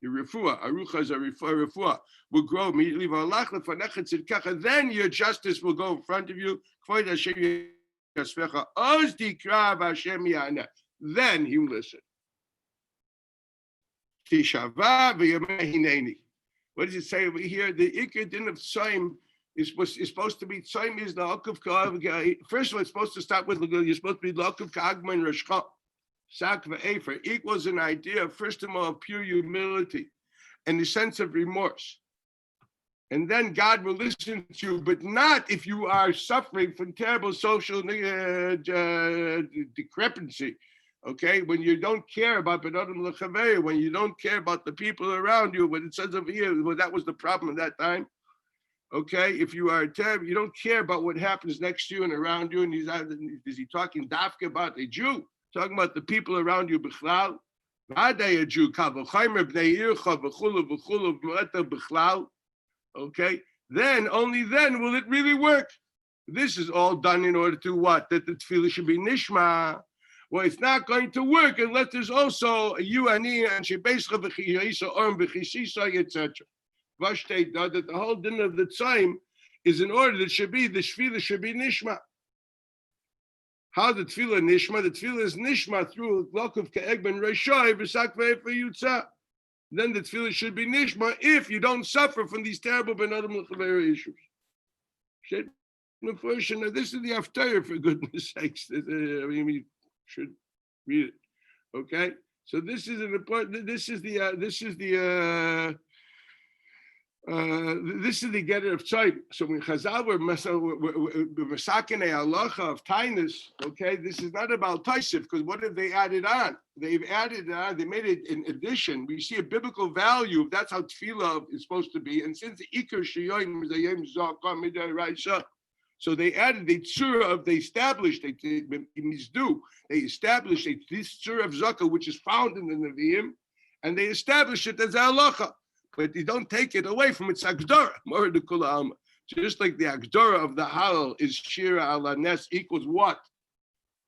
Your refuah, arucha is a refuah, will grow immediately. Then your justice will go in front of you. Then he will listen. What does it say over here? The Ikar Din of Tzayim is supposed to be, Tzayim is the Akav Ka'av. First of all, it's supposed to start with, you're supposed to be the Akav Ka'agman Rashcha. Sak ve'efer equals an idea, first of all, of pure humility and the sense of remorse. And then God will listen to you, but not if you are suffering from terrible social discrepancy. Okay, when you don't care about when you don't care about the people around you, when it says over here, well, that was the problem at that time. Okay, if you are terrible, you don't care about what happens next to you and around you, and is he talking dafka about a Jew? Talking about the people around you, b'chlal. A Jew, okay, then, only then will it really work. This is all done in order to what? That the tefillah should be nishma. Well, it's not going to work unless there's also a you and shebeischa v'chiyisa orm v'chisisa, etc. That the whole din of the tzayim is in order that should be, the tefillah should be nishma. How the tefillah nishma? The tefillah is nishma through Lokov Ke'egben Reshoy V'sak Ve'efer Yutza. Then the tefillah should be nishma if you don't suffer from these terrible Ben Adam L'Chavera issues. Now, this is the Haftarah, for goodness sakes. I mean, we should read it. Okay, so this is an important. This is the getter of tzayim. So when Chazal were masakinei halacha of tainus, okay, this is not about taisif, because what have they added on? They've added on. They made it in addition. We see a biblical value. That's how tefillah is supposed to be. And since the ikar sheyoyim is a yom za'ka midai raisha, so they added the tzura of. They established this tzura of zaka, which is found in the Nevi'im, and they established it as halacha. But you don't take it away from its agdara. Just like the agdara of the halal is shira ala nes equals what?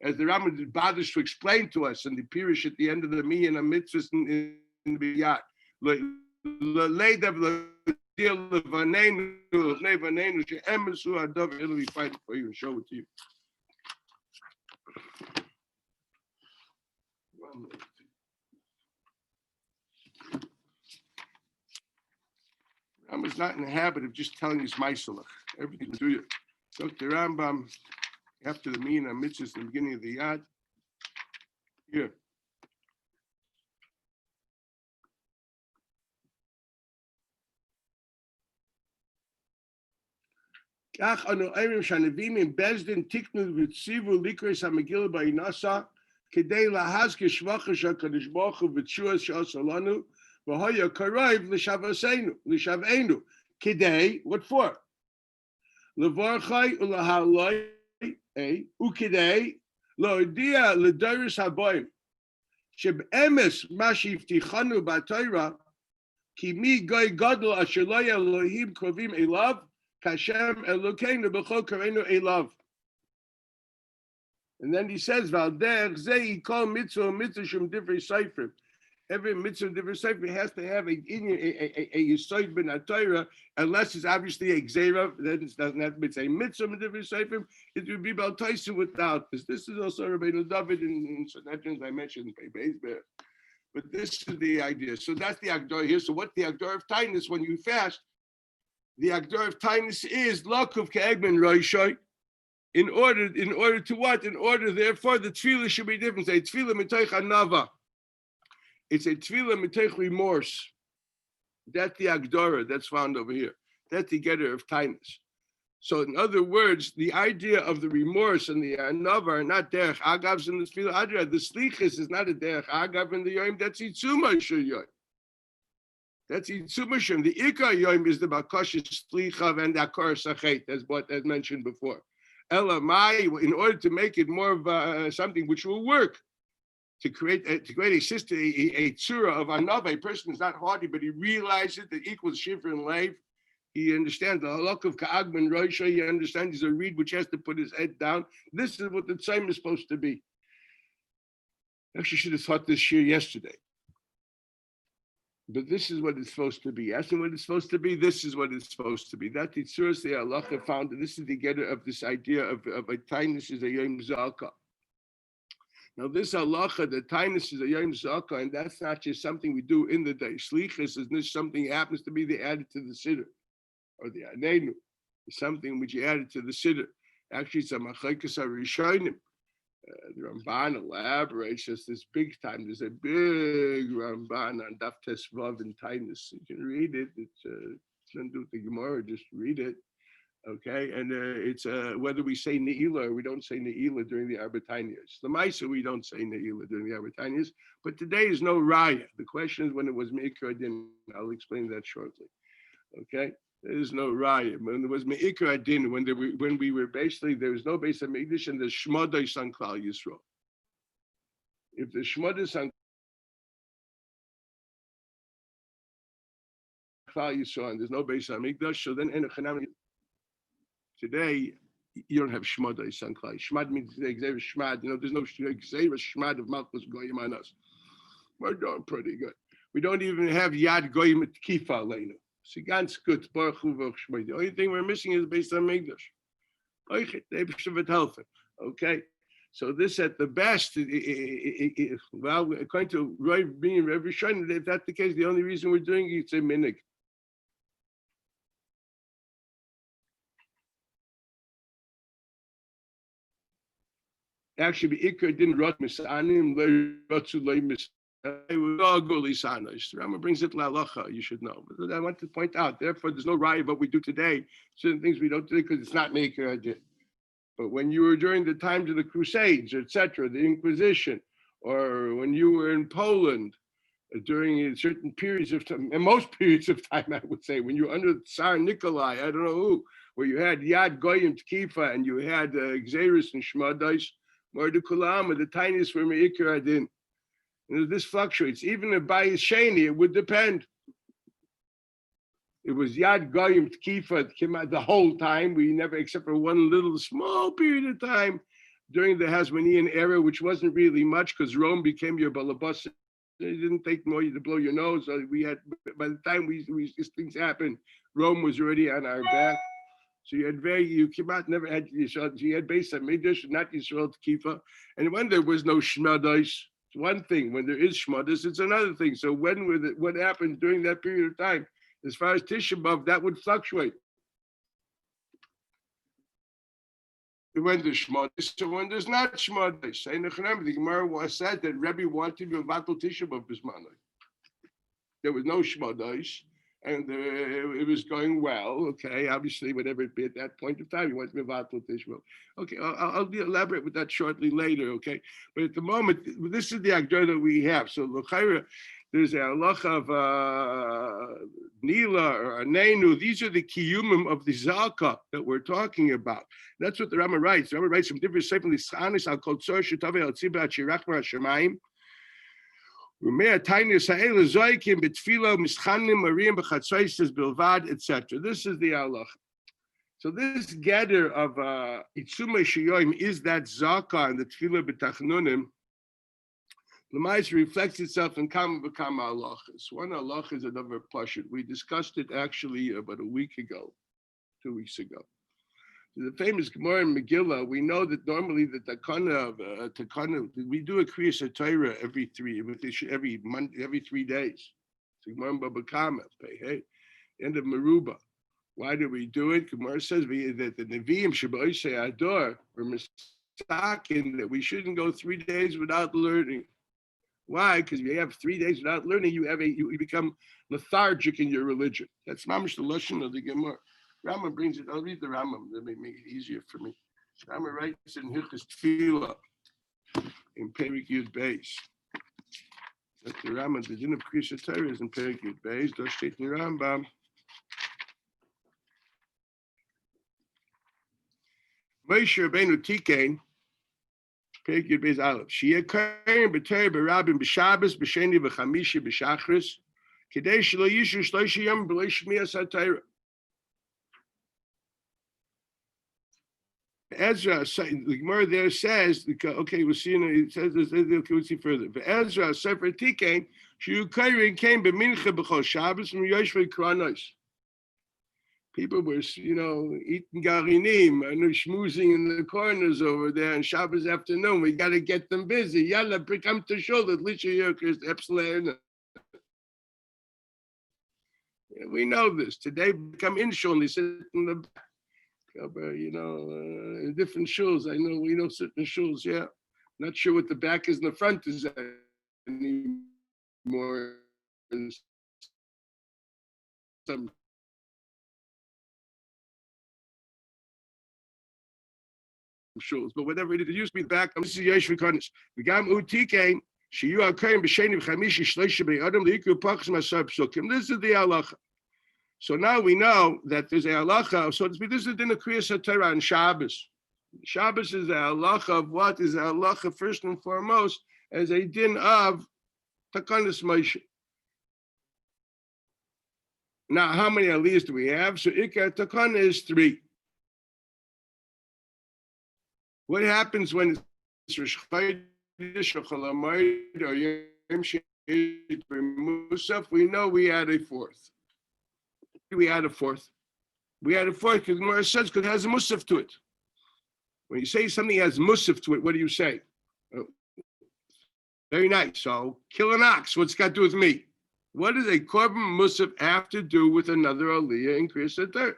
As the Rambam did Badish to explain to us in the Pirish at the end of the Miyan and Mitzvahs in the Biyat. He'll be fighting for you and show it to you. Rambam's not in the habit of just telling his Maisalach. Everything to you. So the Rambam, after the Miyan and Mitzvahs in the beginning of the Yad, here. Kach anu ayrim shanavim in bezdin tiknu v'tzivu likros hamegillah ba'inasa kedei lahazke shvacha shakadosh baruch hu v'tshuas she'asa lanu v'hoya karayv l'shavenu kedei, what for? Levarchai ulahaloi ukedei lo'odia l'doros haboim shebemes ma shivtichanu b'Torah ki mi goy gadol asher lo Elohim krovim elav Kashem Elokeinu b'chol kareinu elav. And then he says, "Valder zei kol mitzvah shum divrei seifrim." Every mitzvah divrei seifrim has to have a yisoid ben haTorah, unless it's obviously a gzeira. That it doesn't have to be a mitzvah divrei seifrim. It would be bal taisa without this. This is also Rabbeinu David in Sanhedrin, I mentioned, but this is the idea. So that's the agdor here. So what the agdor of tainus when you fast? The agdor of tainus is lakuv ke'egmen roishoy. In order to what? In order, therefore, the tefillah should be different. It's a tefillah mitoich anava. It's a tefillah mitoich remorse. That's the agdora that's found over here. That's the getter of tainus. So, in other words, the idea of the remorse and the anava are not derech agavs in the tefillah adra. The slichus is not a derech agav in the yom. That's itzuma shel. That's Yitzumashim. The Ikar Yom is the Bakashis Slichav and Akar Sachet, as mentioned before. Elamai, in order to make it more of something which will work, to create a system, a tzura of another. A person is not hardy, but he realizes that equals shivra and leiv. He understands the halak of Ka'agman Roisha. He understands he's a reed which has to put his head down. This is what the tzayim is supposed to be. Actually, should have thought this year yesterday. But this is what it's supposed to be. Asking what it's supposed to be, this is what it's supposed to be. That the Tzuras the halacha found. This is the getter of this idea of a tainus is a yom za'ka. Now this halacha, the tainus is a yom za'ka, and that's not just something we do in the day. Shlichus is not something happens to be added to the siddur, or the anenu. It's something which you added to the siddur. Actually, it's a machaikas harishonim. The Ramban elaborates just this big time. There's a big Ramban on Daf Tesvav and Tainus. You can read it. It's don't do the Gemara, just read it. Okay, and it's whether we say Ne'ilah or we don't say Ne'ilah during the Arbatanias. The Maisa we don't say Ne'ilah during the Arbatanias, but today is no Raya. The question is when it was Me'ikar Adin. I'll explain that shortly. Okay. There is no raya. When there was me'ikar adin, when we were basically, there was no base of Mikdash and the shmodai on Klal Yisrael. If the shmodai on Klal Yisrael and there's no base on Mikdash, so then today you don't have shmodai on Klal. Shmad means exev shmad. There's no exev shmad of Malchus goyim on us. We're doing pretty good. We don't even have yad goyim at kifa leinu. The only thing we're missing is based on Mikdash. Okay, so this at the best, well, according to Rav being Rav Shon, if that's the case, the only reason we're doing it is a minig. Actually, Ikar didn't rot misanim, rotzu loy mis. It was all golisanos. Rama brings it lalacha. You should know. But I want to point out. Therefore, there's no raya of what we do today. Certain things we don't do because it's not maker idea. But when you were during the times of the Crusades, etc., the Inquisition, or when you were in Poland during certain periods of time, and most periods of time, I would say, when you were under Tsar Nikolai, I don't know who, where you had Yad Goyim Tkifa and you had Xeris and Shmadais, Mordekulam, the tiniest were Me'ikar Adin. And this fluctuates. Even in Bayis Sheni, it would depend. It was Yad Goyim Tkifa came out the whole time. We never, except for one little small period of time during the Hasmonean era, which wasn't really much because Rome became your balabas. It didn't take more to blow your nose. We had, by the time these things happened, Rome was already on our back. So you came out, never had Yisrael. You had based on Midrash, not Yisrael Tkifa. And when there was no Shmadais, it's one thing. When there is Shmadais, it's another thing. So what happened during that period of time? As far as Tisha B'Av, that would fluctuate. When there's Shmadis, so when there's not Shmadis. The Gemara said that Rebbe wanted to be Vatal Tisha B'Av Bismanai. There was no Shmadis, and it was going well. Okay, obviously, whatever it be at that point of time, he wanted to be Vatal Tisha B'Av. Okay, I'll elaborate with that shortly later. Okay, but at the moment, this is the Agdor that we have. So L'chaira, there's a halacha of Nila or Anenu. These are the kiyumim of the Za'ka that we're talking about. That's what the Rama writes. The Rama writes from different statements. Tchanis al kol tzor shetavei al tzibah at shirachma hashemayim. Umei atayni sa'el zoikim betfilo mischanim marim b'chatzos bilvad, etc. This is the halacha. So this gather of itzumei shiyoim is that Za'ka and the tefillah b'tachnunim. Lemais reflects itself in kama v'kama halachas. One halacha is another pashut. We discussed it actually about a week ago, 2 weeks ago. The famous Gemara in Megillah, we know that normally the takana, we do a kriyas Torah every 3 days. So Gemara Baba Kama, hey, end of Meruba. Why do we do it? Gemara says that the Nevi'im Shabbai Ador were mistaken that we shouldn't go 3 days without learning. Why? Because if you have 3 days without learning, you become lethargic in your religion. That's mamish the lashon of the Gemara. Rama brings it. I'll read the Rama. That may make it easier for me. Rama writes in Hilchos Tefillah in Perek Yud Beis. That the Rama, the din of Kriyas Torah is in Perek Yud Beis. Da steht in Rambam. Moshe Rabbeinu Tikein. Perek Yud Beis Aleph. Sheyeh kohen b'Torah b'Rabim b'Shabbos b'Sheni b'Chamishi b'Shachris kedei shelo yishu shloisha yom b'lo shmiras haTorah. Ezra, the Gemara there says, okay, we'll see. It says, okay, we'll see further. But Ezra, Sefer Tikein, Shiu Kairin came b'Mincha b'Chol Shabbos from Yoshvei Kranos. People were, eating garinim and schmoozing in the corners over there on Shabbos afternoon. We got to get them busy. Yalla, come to shul at least Epsilon. We know this. Today, come in shul and they sit in the back. In different shuls. I know, we know certain shuls, yeah. Not sure what the back is and the front is anymore. Some shuls, but whatever it is, it used to be the back. This is Yeshua Kodesh. V'gam utikein, sheyu al-karim b'sheni v'chamishi shleisha b'yadam li'iku pachs masar psukim. This is the halacha. So now we know that there's a halacha, so to speak, this is the din of Kriyas Torah on Shabbos. Shabbos is a halacha of what? Is a halacha first and foremost as a din of Takanas Moshe. Now, how many aliyahs do we have? So Ikar Takana is 3. What happens when it's Rosh Chodesh or Chol Hamoed or Yom She'it B'Musaf? We know we add a 4th. We add a 4th. We add a 4th because Gemara says because it has a musaf to it. When you say something has musaf to it, what do you say? Oh, very nice. So kill an ox. What's it got to do with me? What does a korban musaf have to do with another aliyah in Kriyas Torah?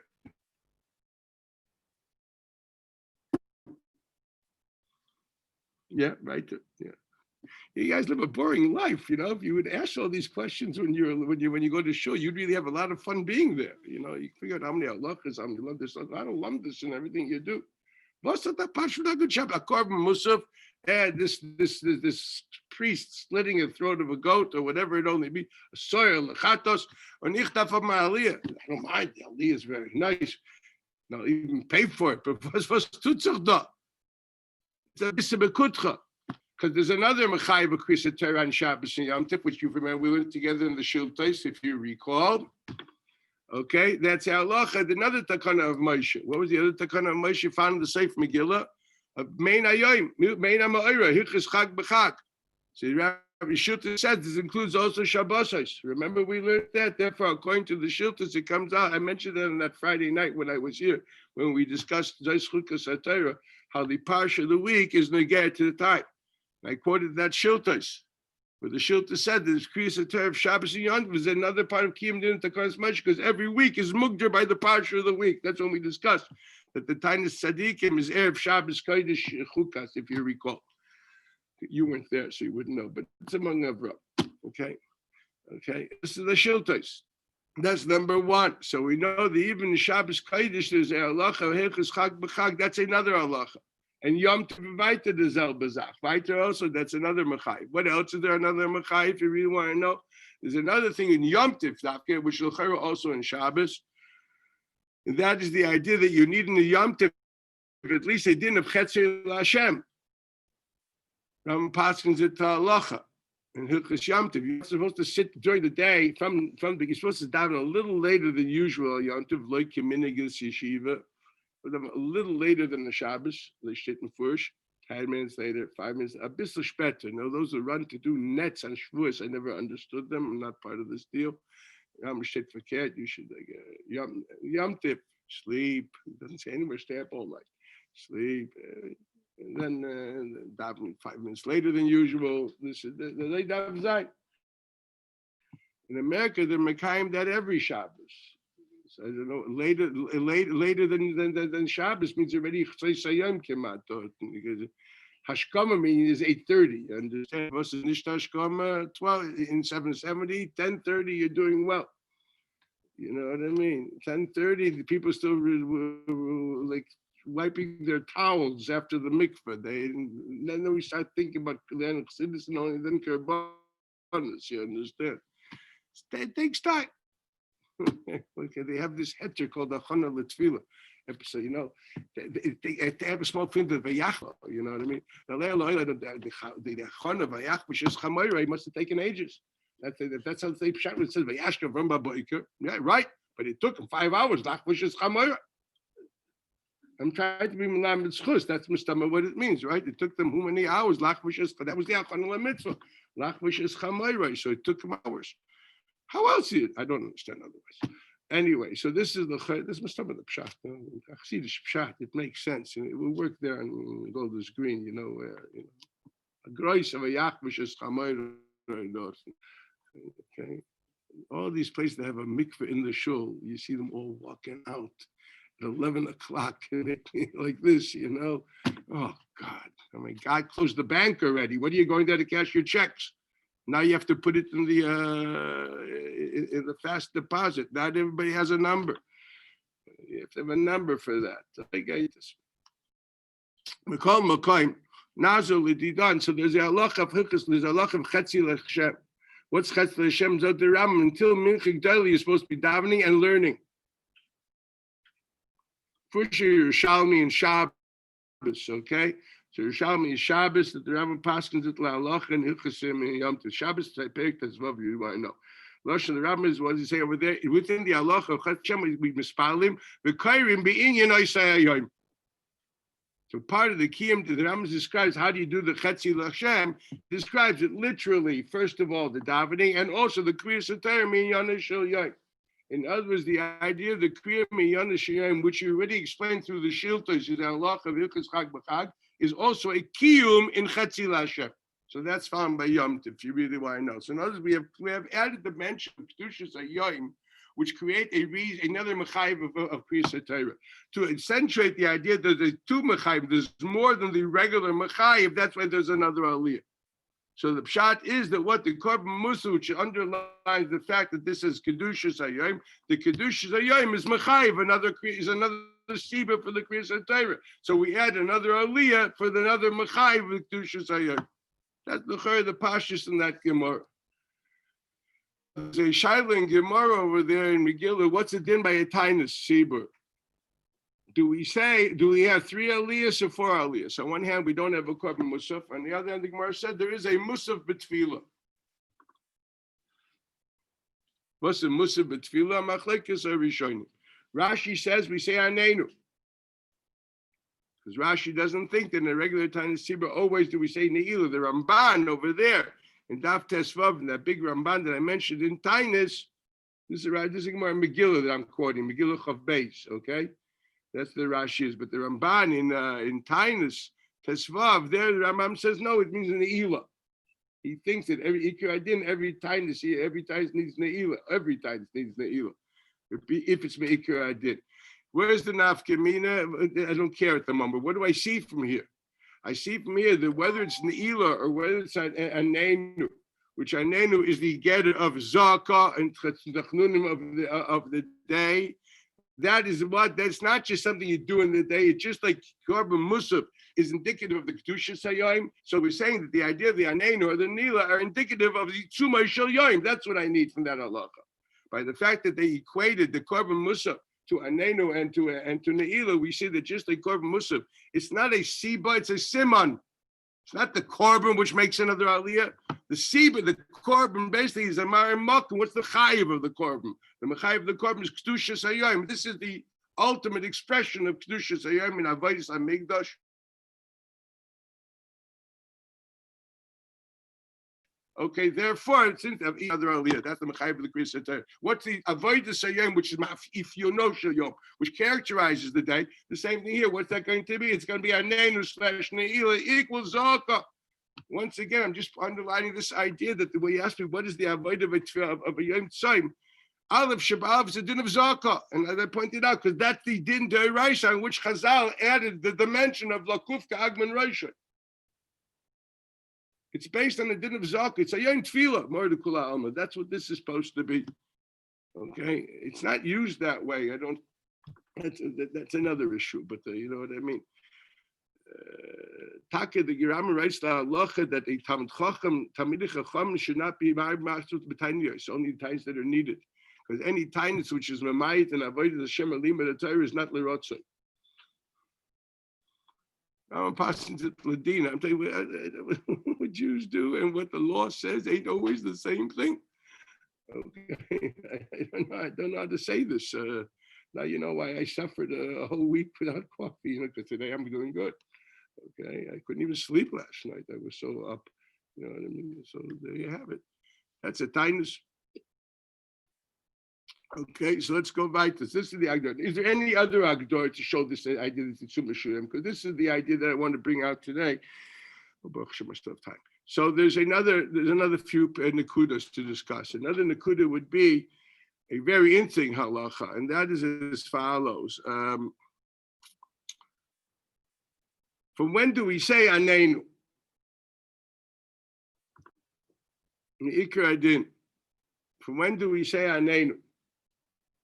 Yeah, right. Yeah. You guys live a boring life, If you would ask all these questions when you go to shul, you'd really have a lot of fun being there. You figure out how many halachas, how many love this, a lot of lumdus in everything you do. Most of the pashut good job. A korban musaf, this priest slitting the throat of a goat or whatever it only be, a soil, lechatos, or nichtaf of my aliyah. I don't mind. The aliyah is very nice. No, even pay for it. But was tut sich da? It's a bisse bekutcha. Because there's another Mechayiv of Kriyas Torah on Shabbos and Yom Tov, which you remember we went together in the Shiltos, if you recall. Okay, that's halacha. Another takana of Moshe. What was the other takana of Moshe found in the Seif Megillah? Mein Hayoim, Mein HaMa'ora, Hilchos Chag B'Chag. So Rabbi Shiltos said this includes also Shabbosos. Remember we learned that. Therefore, according to the Shiltos, it comes out. I mentioned that on that Friday night when I was here, when we discussed Zos Chukas HaTorah, how the parsha of the week is negay to the time. I quoted that Shiltos, where the Shiltos said that this Kriyas Torah of Shabbos and Yom Tov is another part of Kiyum Din Takanas Moshe, because every week is mugdar by the parsha of the week. That's when we discussed that the Taanis Tzadikim is Erev Shabbos Kodesh Chukas, if you recall. You weren't there, so you wouldn't know, but it's among Avram. Okay. This is the Shiltos. That's number one. So we know that even in Shabbos Kodesh there's a halacha Hilchos Chag B'Chag. That's another halacha. And Yom Tov weiter the Zel Bazach. Weiter also, that's another Mechayiv. What else is there another Mechayiv if you really want to know? There's another thing in Yom Tov, which is also in Shabbos. And that is the idea that you need in the Yom Tov at least a din of Chetzer L'Hashem. Ram Paskins it to halacha. And Hilchos Yom Tov, you're supposed to sit during the day you're supposed to daven a little later than usual. Yom Tov, like Yeminigis Yeshiva. A little later than the Shabbos, they shitten fush, 10 minutes later, 5 minutes, a bissel später. Those who run to do nets on Shavuos, I never understood them. I'm not part of this deal. I'm shit verkehrt. You should Yom Tov, sleep. It doesn't say anywhere stay up all night. Sleep. And then daven 5 minutes later than usual. This is the daven zayin. In America, they're mekayim that every Shabbos. I don't know, later than Shabbos means already Chayim came out. Because Hashkama means 8:30. Understand? Versus Nisht Hashkama 12 in 770, 10:30. You're doing well. You know what I mean? 10:30. The people still like wiping their towels after the mikveh. Then we start thinking about Kalyan Chassidus and only then Karbanis. You understand? It takes time. Okay, they have this heter called the Chana L'Tfila episode. They have a small thing to Vayachla. You know what I mean? The Chana Vayach, which is Chamayra, must have taken ages. That's how they pshat. It says Vayashka from Baboiker. Yeah, right. But it took them 5 hours. Lach which is Chamayra. I'm trying to be Milam B'Tzchus. That's Mustama what it means, right? It took them how many hours? Lach which is, that was the Chana Mitzvah. Lach which is Chamayra. So it took them hours. How else is it? I don't understand otherwise. Anyway, so this must have been the pshat. Chassidish pshat. It makes sense. It will work there on Golders Green. A grois of a yachvish is chamayr. Okay, all these places that have a mikveh in the shul, you see them all walking out at 11 o'clock like this. Oh God! I mean, God closed the bank already. What are you going there to cash your checks? Now you have to put it in the fast deposit. Not everybody has a number. You have to have a number for that. I get this. We call Makoim Nazul Lididan. So there's a halacha of Hilchos. There's a halacha of Chetzi L'Hashem. What's Chetzi L'Hashem? Zot Ram. Until Mincha Gdali, you're supposed to be davening and learning. For sure, Yerushalmi and Shabbos. Okay. So Yerushalmi is Shabbos, that the Rambam Paskins it la'aloch and Hilchasim and Yom Tov. Shabbos, I picked as well, you want to know. Lashon, the Rambam is, what does he say over there? Within the halacha of Chet Shem, we mispalim, v'kairim be'inyan oisay hayoim. So part of the kiyum, the Rambam describes how do you do the Chetzi L'Hashem, describes it literally, first of all, the davening, and also the Kriyas Torah minyan shel yoim. In other words, the idea of the Kriyas minyan shel yoim, which you already explained through the Shiltos, is the halacha of Hilchos Chag B'Chag, is also a kiyum in Chetzi L'Hashem. So that's found by Yom Tov, if you really want to know. So in other words, we have added the mention of Kedushas HaYom, which create another mechayiv of Kriyas Torah. To accentuate the idea that there's two mechayiv, there's more than the regular mechayiv, that's why there's another aliyah. So the pshat is that what the korban musa, which underlines the fact that this is kedushas hayom, the kedushas hayom is mechayiv, another siba for the Kriyas Torah. So we add another aliyah for another mechayiv with kedushas hayom. That's the pashtus in that Gemara. There's a shaila in Gemara over there in Megillah. What's it din by a tainus sibur? Do we have 3 aliyahs or 4 aliyahs? On one hand, we don't have a korban musaf. On the other hand, the Gemara said there is a musaf b'tefillah. What's a musaf b'tefillah? Machlekes Rishonim. Rashi says we say anenu. Because Rashi doesn't think that in a regular tainus sibur always do we say ne'ilah. The Ramban over there in Daf Tesvav, that big Ramban that I mentioned in tainus, this is Gemara Megillah that I'm quoting, Megillah Chav Beis, okay? That's the Rashi is, but the Ramban in tainus Tesvav, there the Rambam says no, it means ne'ilah. He thinks that every ikar adin, every tainus needs ne'ilah. Every tainus needs ne'ilah. If it's me'ikar adin. Where's the nafkamina? I don't care at the moment. What do I see from here? I see from here that whether it's ne'ilah or whether it's anenu, which anenu is the get of za'ka and tachnunim of the day. That's not just something you do in the day. It's just like korban musaf is indicative of the kedushas hayom. So we're saying that the idea of the anenu or the nila are indicative of the tzumah shel yom. That's what I need from that halacha. By the fact that they equated the korban musaf to anenu and to neila, we see that just like korban musaf, it's not a siba, it's a siman. It's not the korban which makes another aliyah. The siba, the korban, basically is a marim. What's the chayiv of the korban? The chayiv of the korban is kedushas hayom. This is the ultimate expression of kedushas hayom in avodas hamikdash. Okay, therefore, it's in the other aliyah. That's the mechayiv of the Kriyas Torah. What's the avodas hayom, which is ifyono shel yom, which characterizes the day? The same thing here. What's that going to be? It's going to be anenu / ne'ilah equals za'ka. Once again, I'm just underlining this idea that the way you asked me, what is the avodah of a yom tzayim? Aleph Shabbat is a din of za'ka, and as I pointed out, because that's the din d'oraisa on which Chazal added the dimension of lakufka agman roisha. It's based on the din of za'ka. It's a yom tefillah, more to kula alma. That's what this is supposed to be. Okay, it's not used that way. I don't. That's another issue, but you know what I mean. Taka the Girama writes the halacha that a Talmidei Chacham should not be ma'asut b'tainiyos. Only the times that are needed, because any tainus which is mamayit and avodah Hashem alim the Torah is not l'rotzon. Now I'm passing to Ladina. I'm telling you what Jews do and what the law says ain't always the same thing. Okay, I don't know how to say this. Now you know why I suffered a whole week without coffee. Because today I'm doing good. Okay, I couldn't even sleep last night. I was so up. You know what I mean? So there you have it. That's a tainus. Okay, so let's go back to this. This is the Agdor. Is there any other Agdor to show this idea that it's Tzumah Shurim? Because this is the idea that I want to bring out today. Time. So there's another few nakudas to discuss. Another nakuda would be a very interesting halacha, and that is as follows. From when do we say anenu? Ikar adin. From when do we say anenu?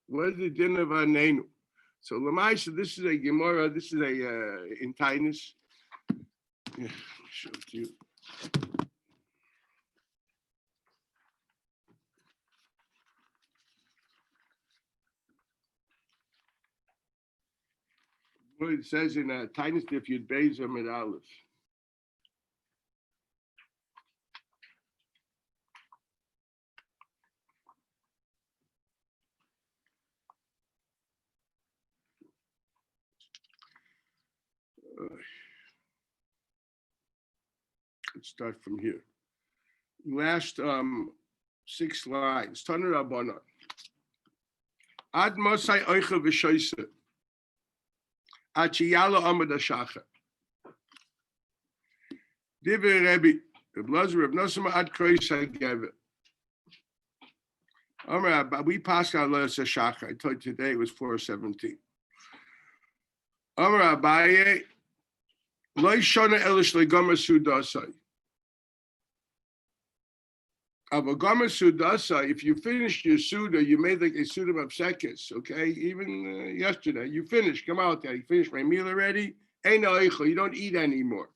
What is the din of anenu? So Lamaisa, this is a Gemara. This is a in tainus. Yeah, I'll show it to you. It says in tainus if you'd beis amid aleph. Let's start from here. Last 6 lines. Tanu Rabbanan. Ad Mosai Oicha V'Shoisa. Achiyalo Amad Hashacha. Divrei Rebbe. Rav Lazar Rav Nosama Ad Krois HaGever. But we passed out Lo Shachar. I told you today it was 4:17. Amar Abaye, Lo Shona Elish LeGomer Sudasai. Gomer Sudasa, if you finished your Suda, you made like a Suda of Sekis, okay? Even yesterday, you finished, come out there, you finished my meal already, you don't eat anymore.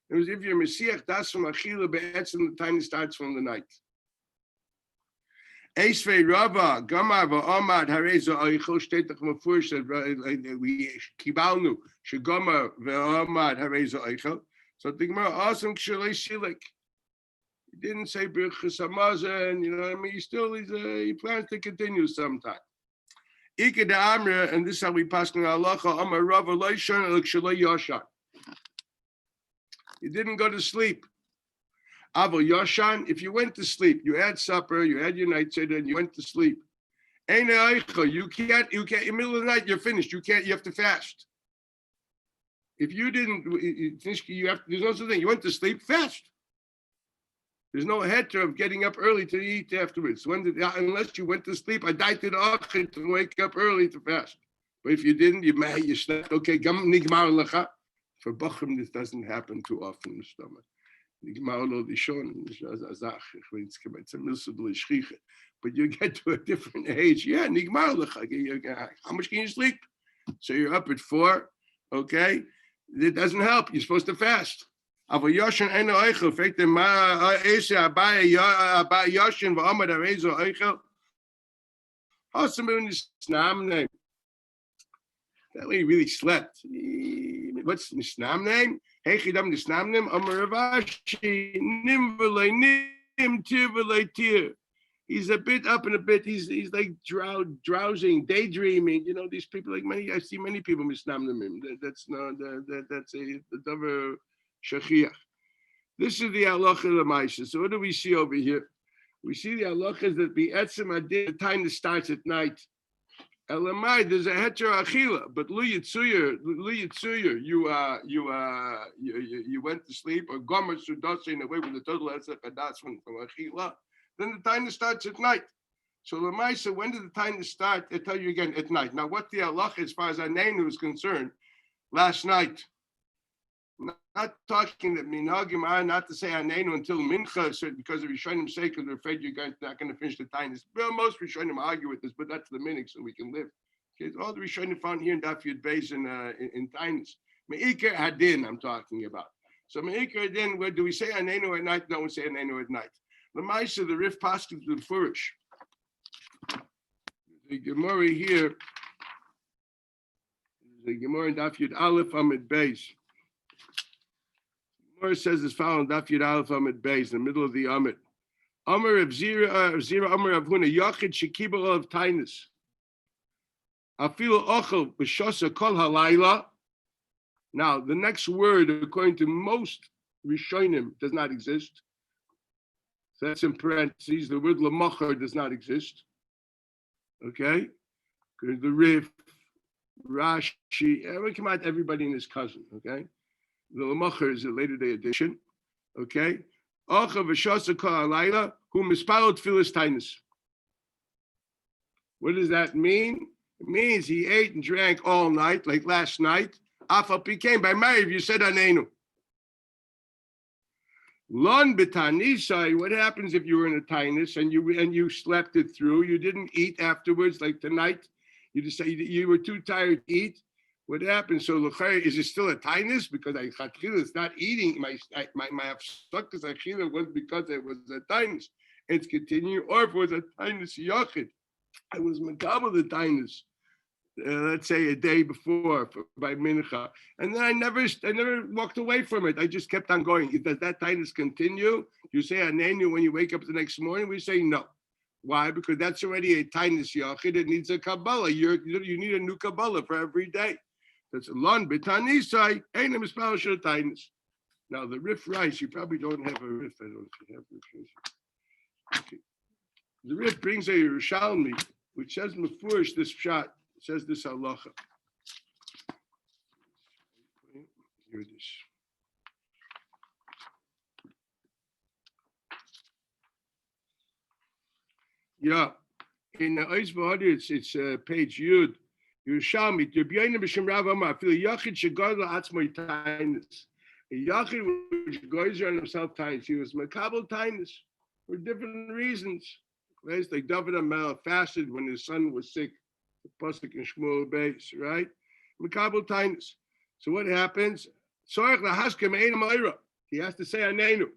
It was if you're Messiah, that's from Achila, the time it starts from the night. Eisvei Rava, Gamar va'amad hareza oichel shtetach mafurish we kibalnu shegamar va'amad hareza oichel. So the Gemara awesome kshalei silik. He didn't say Birchas Hamazon, you know what I mean? He plans to continue sometime. Ika de Amra, and this is how we pass in halacha, Amar Rava lo yishon el kshalei yoshan. He didn't go to sleep. Avo yoshan, if you went to sleep, you had supper, you had your night seder, and you went to sleep. You can't, in the middle of the night, you're finished. You have to fast. If you didn't, there's no such thing. You went to sleep, fast. There's no heter of getting up early to eat afterwards. Unless you went to sleep, I died to the achit to wake up early to fast. But if you didn't, you slept. Okay, nigmar lecha. For Bachram, this doesn't happen too often in the stomach. Nigmar lo dishon, but you get to a different age. Yeah, nigmar lecha. How much can you sleep? So you're up at 4. Okay, it doesn't help. You're supposed to fast. Aber Yoshin eno eichel, fragt der Ma Ese Abaye Yoshin v'Amad Arezo eichel. How's somebody his Snam name? That way he really slept. What's the Snam name? Heichidam the Snam name? Amar Ravashi Nim v'lei Nim Tir v'lei Tir. He's a bit up and a bit. He's like drowsing, daydreaming. You know, these people I see many people misnam them. That's a davar. Shachiach. This is the halacha of the Maisa. So what do we see over here? We see the halacha is that the time that starts at night. Elamai, there's a heter achila, but lu yitzuyer, you went to sleep or gomer sudasa in a way with the total heter kadas from achila. Then the time that starts at night. So the Maisa, when did the time start? I tell you again at night. Now, what the halacha as far as Anenu is concerned, last night. Not talking that minhagim are not to say anenu until mincha, so because the Rishonim say because they're afraid you're not going to finish the taanis. Well, most Rishonim argue with this, but that's the minhag, so we can live. Okay, all the Rishonim found here in Daf Yud Beis in taanis. Meikar hadin, I'm talking about. So meikar hadin, where do we say anenu at night? No, we say anenu at night. The Maisa, the Rif Pasuk, the Furish. The Gemara here, the Gemara in Daf Yud Aleph Amid Beis. Gemara says as following, Daf Yud Aleph Amid Beis, in the middle of the Amid. Amar of Zira, Amar of Huna, Yachid Shekibel of Tainus. Afilu Ochel B'Shosa Kol Halayla. Now, the next word, according to most Rishonim, does not exist. So that's in parentheses. The word Lamachar does not exist. Okay? Because the Rif, Rashi, we come out everybody and his cousin, okay? The Lamachar is a later day addition, okay? Ocha v'shosa kol halayla hu mispalot tfilas tainus. What does that mean? It means he ate and drank all night, like last night. Afal became by Mariv, you said anenu. Lon b'tanisai, what happens if you were in a tainus and you slept it through? You didn't eat afterwards, like tonight. You decided you were too tired to eat. What happened? So is it still a tainus? Because it's not eating. My afshakas achila was because it was a tainus. It's continuing, or if it was a tainus yachid, I was makabel the tainus. Let's say a day before by mincha, and then I never walked away from it. I just kept on going. Does that tainus continue? You say anenu when you wake up the next morning. We say no. Why? Because that's already a tainus yachid. It needs a kabbalah. You need a new kabbalah for every day. That's lon b'tanisai ain't a mispal shel tainus. Now the Rif Rice, you probably don't have a Rif. I don't know if you have Rif. Okay. The Rif brings a Yerushalmi, which says mefurish this shot. It says this halacha. Here it is. Yeah, in the Ois V'Hodir, it's page Yud. Yerushalmi, Yerbiyanim B'Shem Rav Amar, feel Yachid Shegod La'atzmoi Tainis. A Yachid which goes on himself Tainis. He was Makabel Tainis for different reasons. Right? Like David HaMelech fasted when his son was sick. The Pasuk in Shmuel Beis, right? Makabel Tainis. So what happens? Tzorech Lahaskem Einam Oira. He has to say Anenu.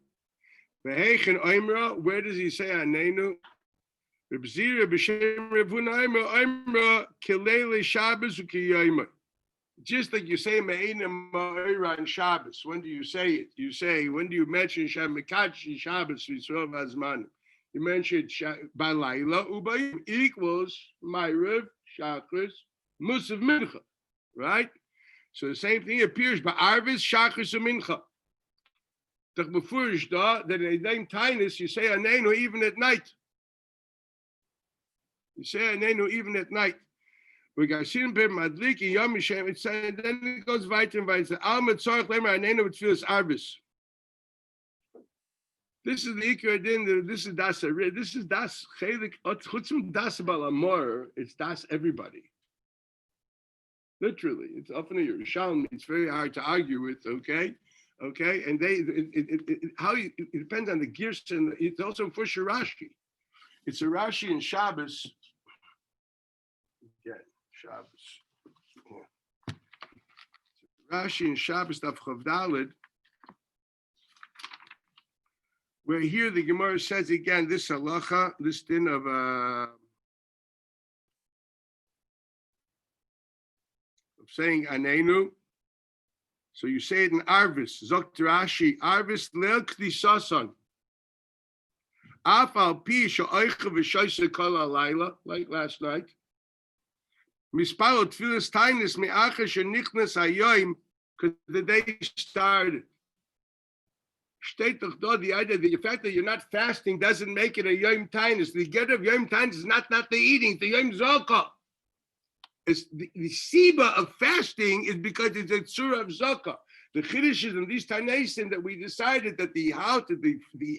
V'Heichin Oimra, where does he say Anenu? Just like you say Me'enim Ma'ira on Shabbos. When do you say it? You say, when do you mention Shamikachi Shabbos Yisrael Vazman? You mention Balayla Ubayim equals Ma'iriv, Shachris, Musaf Mincha. Right? So the same thing appears by Arvis, Shachris, and Mincha. That in a name Tainus, you say Anenu even at night. You say Anenu even at night. We got seen by Madliki Yom Mishem. It's then it goes weiter and weiter. Alma Tzorach Lemer Anenu with Filas Arvis. This is the Ikar Din. This is Das. This is Das Chelik. Chutzum Das Balamor. It's Das everybody. Literally, it's often a Yerushalmi. It's very hard to argue with. Okay, and it depends on the gears, and it's also for Rashi. It's a Rashi in Shabbos. Again, Shabbos. Rashi in Shabbos Daf Chav Daled, where here the Gemara says again this halacha, this din of saying Anenu. So you say it in Arvis, Zokt Rashi, Arvis Leil Kdisasan. Afal Pi Sha'oicha V'Shoyse Kol HaLayla, like last night. Mispalo Tfilas Tainis Me'acha Shenichnas Hayoim, because the day started. Steht doch da, the idea that the fact that you're not fasting doesn't make it a Yom Tainis. The get of Yom Tainis is not the eating, the Yom Zaka. It's the Siba of fasting is because it's a Tzura of Zaka. The Chiddush is in these Tanaisim that we decided that the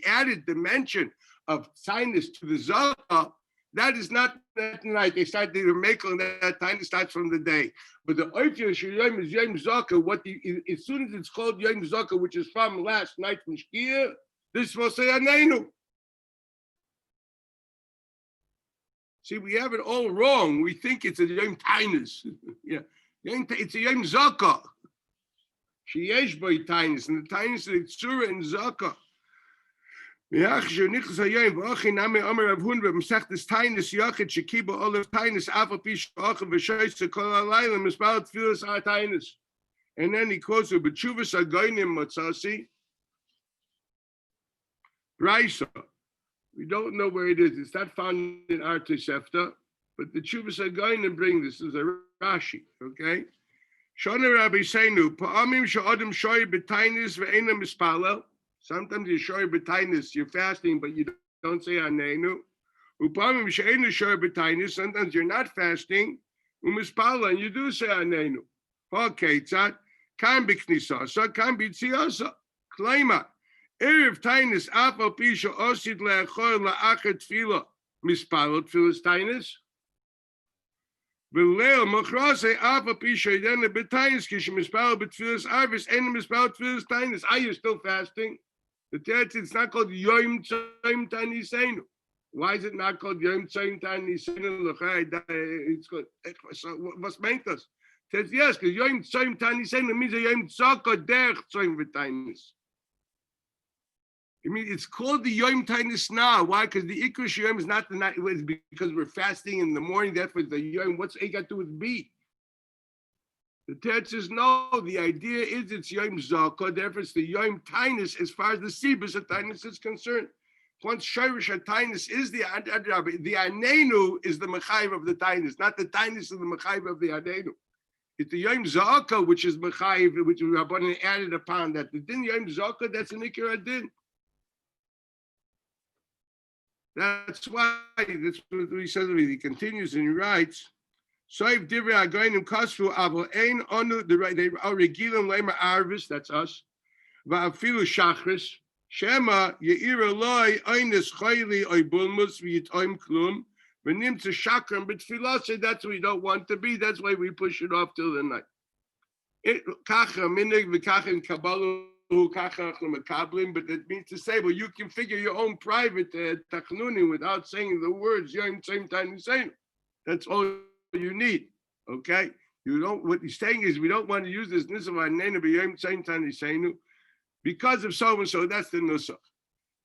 added dimension of sinus to the Zaka, that is not that night. They started to make on that time. It starts from the day. But the Oifir Shiyom is Yom Zaka. As soon as it's called Yom Zaka, which is from last night from Shkia, this will say Anenu. See, we have it all wrong. We think it's a Yom Tainus. Yeah, it's a Yom Zaka. Sheyesh boy Tainus, and the Tainus is Tzura and Zaka. V'yach shenichas hayom v'achin nami omer Rav Hun v'mesechtes Tainus yachid shekiba olav Tainus afal pi sh'achim v'shoyse kol halayla mispalat tfilas har Tainus. And then he quotes with b'tshuvas hagoynim matzasi. Raisa. We don't know where it is. It's not found in our Tosefta, but the Tshuvas HaGoyim bring this as a Rashi, okay? Shona Rabbi Seinu, Pa'amim sha'odem shoy b'tainis ve'ena mispalel. Sometimes you're shoy b'tainis, you're fasting, but you don't say Anenu. Upa'amim she'ena shoy b'tainis, sometimes you're not fasting, u'mispalel, and you do say Anenu. Okay, tzat, kan b'knisasa, kan b'tziasa, klema. Erev Tainus afal pisha osid le'achor la'achar tefila mispalot tfilas Tainus. V'leil machrase afal pisha yedena b'Tainus kishem mispalot b'tfilas Arvis ena mispalot tfilas Tainus. Are you still fasting? The text, it's not called Yom Tzayim Tanisenu. Why is it not called Yom Tzayim Tanisenu? It's called. So what's meant us? It says yes, because Yom Tzayim Tanisenu means a Yom Tzaka derech Tzayim v'Tainus. I mean, it's called the Yom Tainus now. Why? Because the Ikrish Yom is not the night. It's because we're fasting in the morning. Therefore, the Yom. What's it got to do with B? The text says no. The idea is it's Yom Zaka. Therefore, it's the Yom Tainus as far as the Sibus of Tainus is concerned. Once Shirish Tainus is the Anenu is the Mechayiv of the Tainus, not the Tainus of the Mechayiv of the Anenu. It's the Yom Zaka, which is Mechayiv, which Rabbanan added upon that. The Din Yom Zaka, that's an Ikar Din. That's why that's what he says. He continues and he writes, "Soiv divrei hagoyim kasvu avo ein onu the right they are regilim lemer arvis. That's us. Va'afilu shachris shema yeira loy einis chayli oy bulmus v'yitoim klum V'nimtza shakram b'tfilah, say that's what we don't want to be. That's why we push it off till the night. Kacha minig v'kacha in Kabbalah kacha mekablim, but that means to say, well, you can figure your own private tachnunim without saying the words Yom Tzim Taniseinu. That's all you need. Okay, you don't. What he's saying is we don't want to use this nusach v'anenu b'Yom Tzim Taniseinu because of so and so. That's the nusach.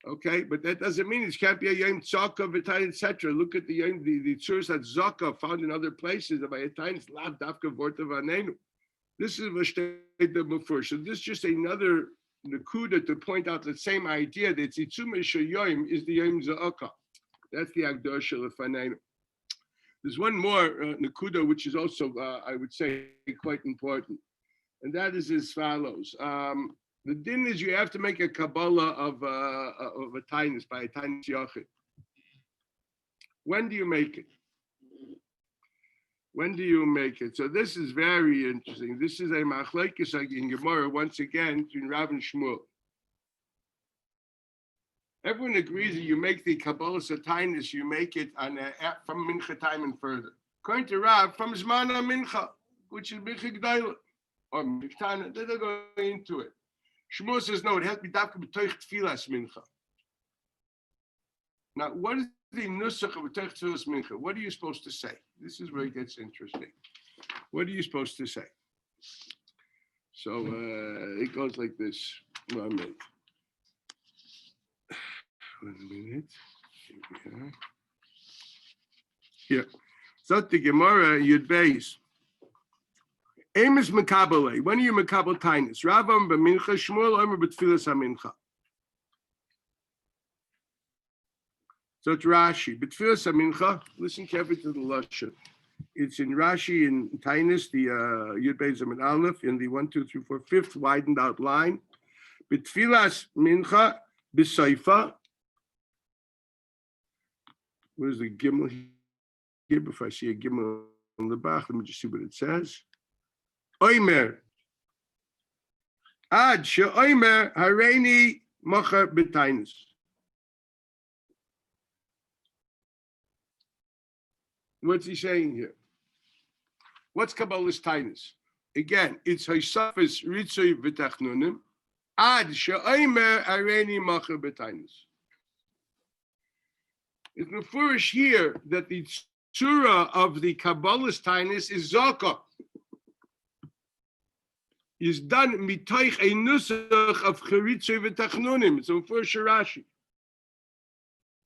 Okay, but that doesn't mean it can't be a Yom Tzaka v'Tayin, etc. Look at the tzuras that Zaka found in other places. By a time it's lav dafka vorta v'anenu. This is Vashtei before. So this is just another nakuda to point out the same idea that Tzitzum Yom is the Yom Za'aka. That's the Agdosha Lefanenu. There's one more nakuda which is also, I would say, quite important, and that is as follows. The din is you have to make a Kabbalah of a tainus by a tainus yachid. When do you make it? When do you make it? So this is very interesting. This is a machlekes in Gemara once again between Rav and Shmuel. Everyone agrees that you make the Kabbalah Satainus, you make it on from Mincha time and further. According to Rav, from Zmana Mincha, which is Mincha Gdaila, or Mincha, they're going into it. Shmuel says, no, it has to be Dafka B'toich Tfilas Mincha. Now, what is the nusach of B'toich Tfilas Mincha? What are you supposed to say? This is where it gets interesting. What are you supposed to say? So it goes like this. 1 minute. 1 minute. Here we are. Here. Zot the Gemara Yud Beis. Amos Makabale. When are you Makabal Tainus? Ravam b'mincha, Shmuel Omer b'tfilas hamincha. So it's Rashi. B'tfilas hamincha. Listen carefully to the lashon. It's in Rashi in Tainus, the Yud Beis Amid Aleph, in the 1, 2, 3, 4, 5th widened out line. B'tfilas mincha b'seifa. Where's the gimel here? Before I see a gimel on the back, let me just see what it says. Oimer. Ad she oimer hareini mocher b'tainus. What's he saying here? What's Kabbalah's tainus? Again, it's Haysafis Ritzoy v'Tachnunim. Ad she oimer hareini mocher b'tainus. It's mefurish here that the tzura of the Kabbalah's tainus is zaka. Is done mitoich a nusach of cheritzei v'tachnunim. It's mefurish Rashi.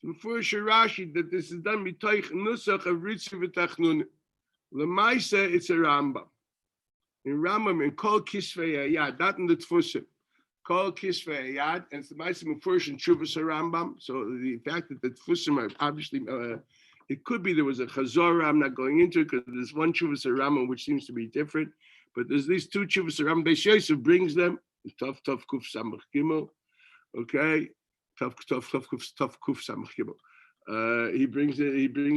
It's mefurish Rashi that this is done mitoich nusach of ritzei v'tachnunim. Lemaisa, it's a Rambam. In Rambam, in Kol Kisvei Ayad, not in the Tfusim. Kol Kisvei Ayad, and it's the Maisa mefurish in Tshuvas Rambam. So the fact that the Tfusim are obviously, it could be there was a Chazorah. I'm not going into it because there's one Tshuvas Rambam which seems to be different. But there's these two Tshuvas Rambam. Beis Yosef brings them. Tov Kuf Samach Gimel. Okay, Tov Kuf Samach Gimel. He brings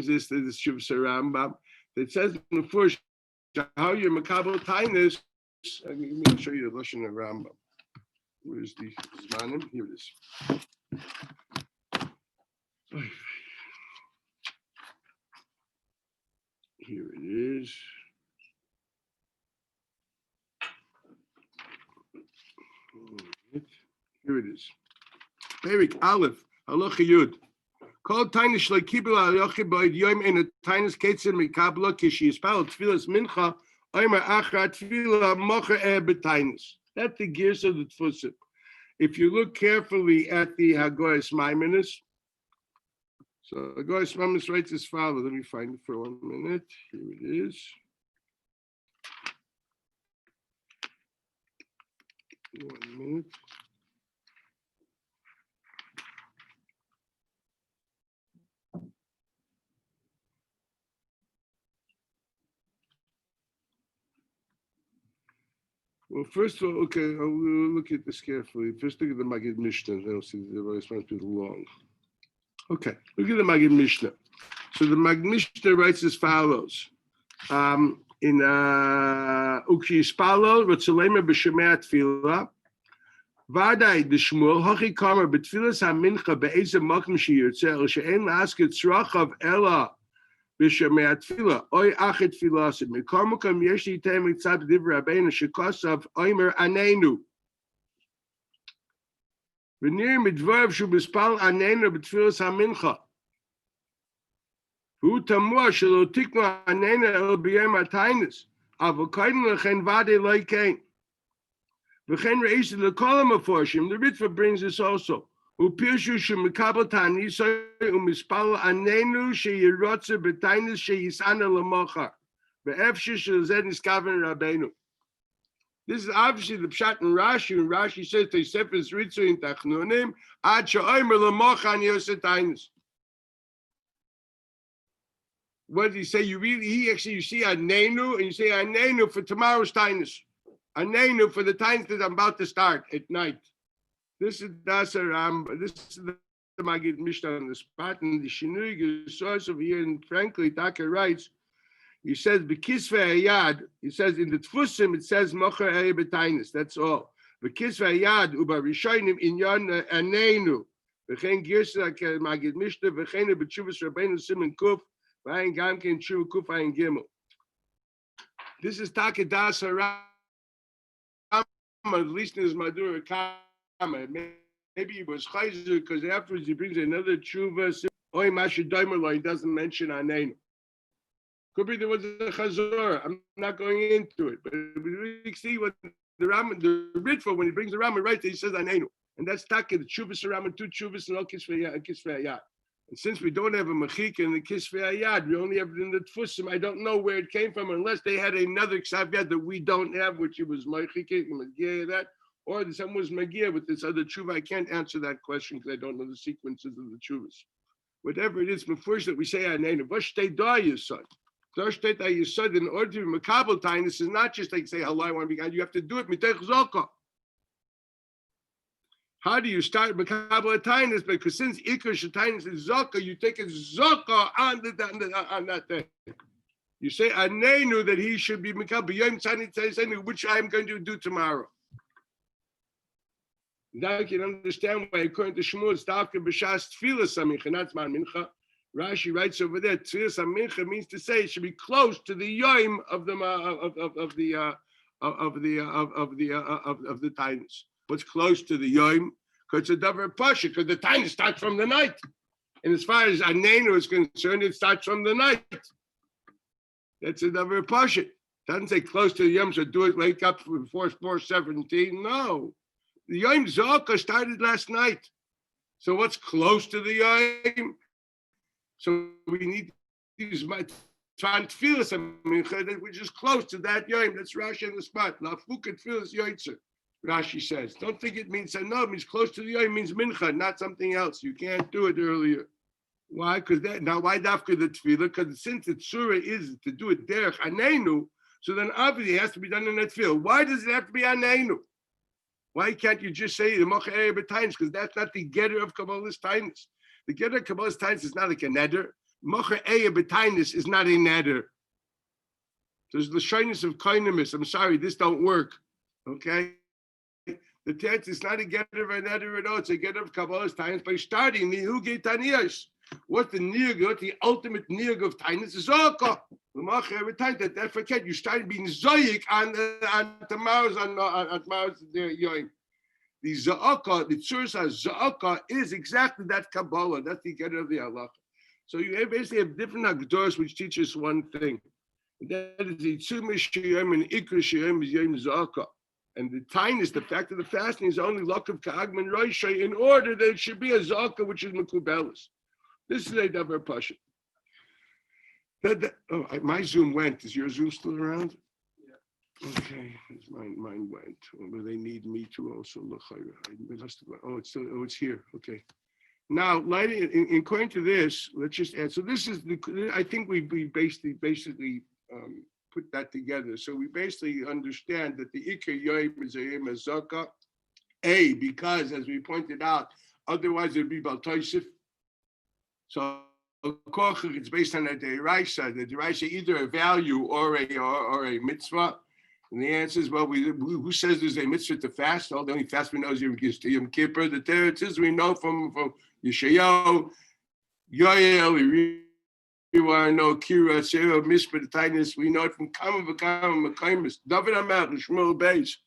this to this Tshuvas Rambam. It says in the first how you're Makabel Tainus. Let me show you the Lashon of Rambam. Where's the Zmanim? Here it is. Here it is. Here it is. Perik Aleph, Halacha Yud. Called Tainish like Kibul Alachi by Yom in a Tainish Ketzim Mikabla Kishi is Pal Tfilas Mincha, Omer Achra Tfila Mocha Betainis. That's the gears of the Tfusim. If you look carefully at the Hagoyas Maimonides, so Hagoyas Maimonides writes as follows. Let me find it for 1 minute. Here it is. 1 minute. Well, first of all, okay, I'll look at this carefully. First, look at the Magid Mishnah. Then I'll see the response to long. Okay, look at the Magid Mishnah. So the Magid Mishnah writes as follows. In Ukshi Spalo, Ratzalema B'Shemei Tefillah, Vadai D'Shmuel, Hachi Kamer B'Tfilas HaMincha Be'ezem Makom Sheyirtzeh, El She'en La'asket Tzrachav Ela בשמי התפילה, אוי אחת תפילה עשית, מכל מקום יש לי תאם קצת דברי רבינו שכוסף אומר עננו. ונראה מדבריו שהוא מספל עננו בתפילת המנחה. והוא תמוה שלא תקנו עננו אלא ביום התענית, אבל קודם לכן ודאי לא כן. וכן ראיתי לכל המפורשים, the Ritva brings this also. הוא פירשו שמקבל תענית ומספל עננו שירוצה בתענית שיסענה למוחר. ואפשר שלזה נזכוון רבנו. This is obviously the pshat in Rashi, and Rashi says Tosefes Ritzu in Tachnunim, Ad she'omer lemocha ani yoseh tainis. What did he say? You see Anenu, and you say Anenu for tomorrow's tainis. Anenu for the tainis that I'm about to start at night. This is this is the Magid Mishnah on the spot, and the Shinui source over here, and frankly, Taka writes, he says, B'kisvei hayad, he says, in the Tfusim, it says, Mocher Eye B'tainis, that's all. B'kisvei hayad, uba Rishonim, inyan Anenu, v'chein Girsa, Magid Mishnah, v'chein B'tshuvas Rabbeinu Simen Kuf, v'ayin Gamken Tshuva Kuf Ayin Gimel. This is Taka Das Haram, at least in his Madura Kama. Maybe he was Chayzer, because afterwards he brings another Tshuva, Oy Masha Doimer, he doesn't mention Anenu. Could be there was a chazor. I'm not going into it, but we see what the Ritva, when he brings the Rama right there, he says Anenu, and that's taka the Chuvas Rama, two Chuvas and all Kisvei Hayad. And since we don't have a Mechika in the Kisvei Hayad, we only have it in the Tfusim. I don't know where it came from, unless they had another Ksav Yad that we don't have, which it was Mechika, Magia that, or some was Magia with this other Chuva. I can't answer that question because I don't know the sequences of the Chuvas. Whatever it is, before that we say Anenu, Vashtei Da Yisod. In order to be Makabel time, this is not just like say, hello, I want to be God. You have to do it mitech zaka. How do you start Makabel Tainis? Because since Ikar Shatainis is zaka, you take a zaka on that day. You say Anenu that he should be Makabel Yom Tzani, which I'm going to do tomorrow. Now you can understand why, according to Shmuel, it's Dafka B'Shas Tefillah Samich, and that's Man Mincha. Rashi writes over there, Tfilas HaMincha means to say it should be close to the yom of the Tainus. What's close to the yom? Because it's a davar pasha. Because the Tainus starts from the night, and as far as Anenu is concerned, it starts from the night. That's a davar pasha. It doesn't say close to the yom, so do it. Wake up before 4:17. No, the yom zaka started last night. So what's close to the yom? So we need to use my trying to feel something that we're just close to that yom. That's Rashi on the spot. Lafukat feels yoitzer. Rashi says. Don't think it means no, it means close to the yom, it means mincha, not something else. You can't do it earlier. Why? Because that now why dafka the tefillah? Because since the surah is to do it derech anenu, so then obviously it has to be done in that tefillah. Why does it have to be anenu? Why can't you just say the mocha erev b'tainis? Because that's not the getter of Kabbalah's tainis. The getter of Kabbalah's tainis is not like a neder. Mocha erev b'tainis is not a neder. There's the shyness of kindness. I'm sorry, this don't work. Okay? The text is not a getter of a neder at all. It's a getter of Kabbalah's tainis by starting the Huge Taniyas. What's the niyug? What's the ultimate niyug of tainis? Is zaka. That forget you started being zoyik on tomorrow's yom. The za'aka, the tzursa za'aka is exactly that Kabbalah. That's the getter of the halacha. So you basically have different hagdoros which teach us one thing. And that is the tzumish yom and ikra yom is yom za'aka. And the tainis, the fact of the fasting is only luck of ka'agman roishay in order that it should be a za'aka which is mekubelis. This is a davar pasha. My Zoom went. Is your Zoom still around? Yeah. Okay, mine went. Well, they need me to also look. Oh, it's still. Oh, it's here. Okay. Now, according to this, let's just add. So this is the. I think we basically put that together. So we basically understand that the Iker Yom is a Yom Zaka. Because as we pointed out, otherwise it'd be Baltoisif. So it's based on a deraisa. The deraisa either a value or a mitzvah. And the answer is, well, who says there's a mitzvah to fast? Well, the only fast we know is Yom Kippur. The teretz we know from Yeshayahu, Yoel, want to know Kira Sero Mispah Tainis. We know it from Kama V'Kama Mekaymis. David Amelch Shmuel Beis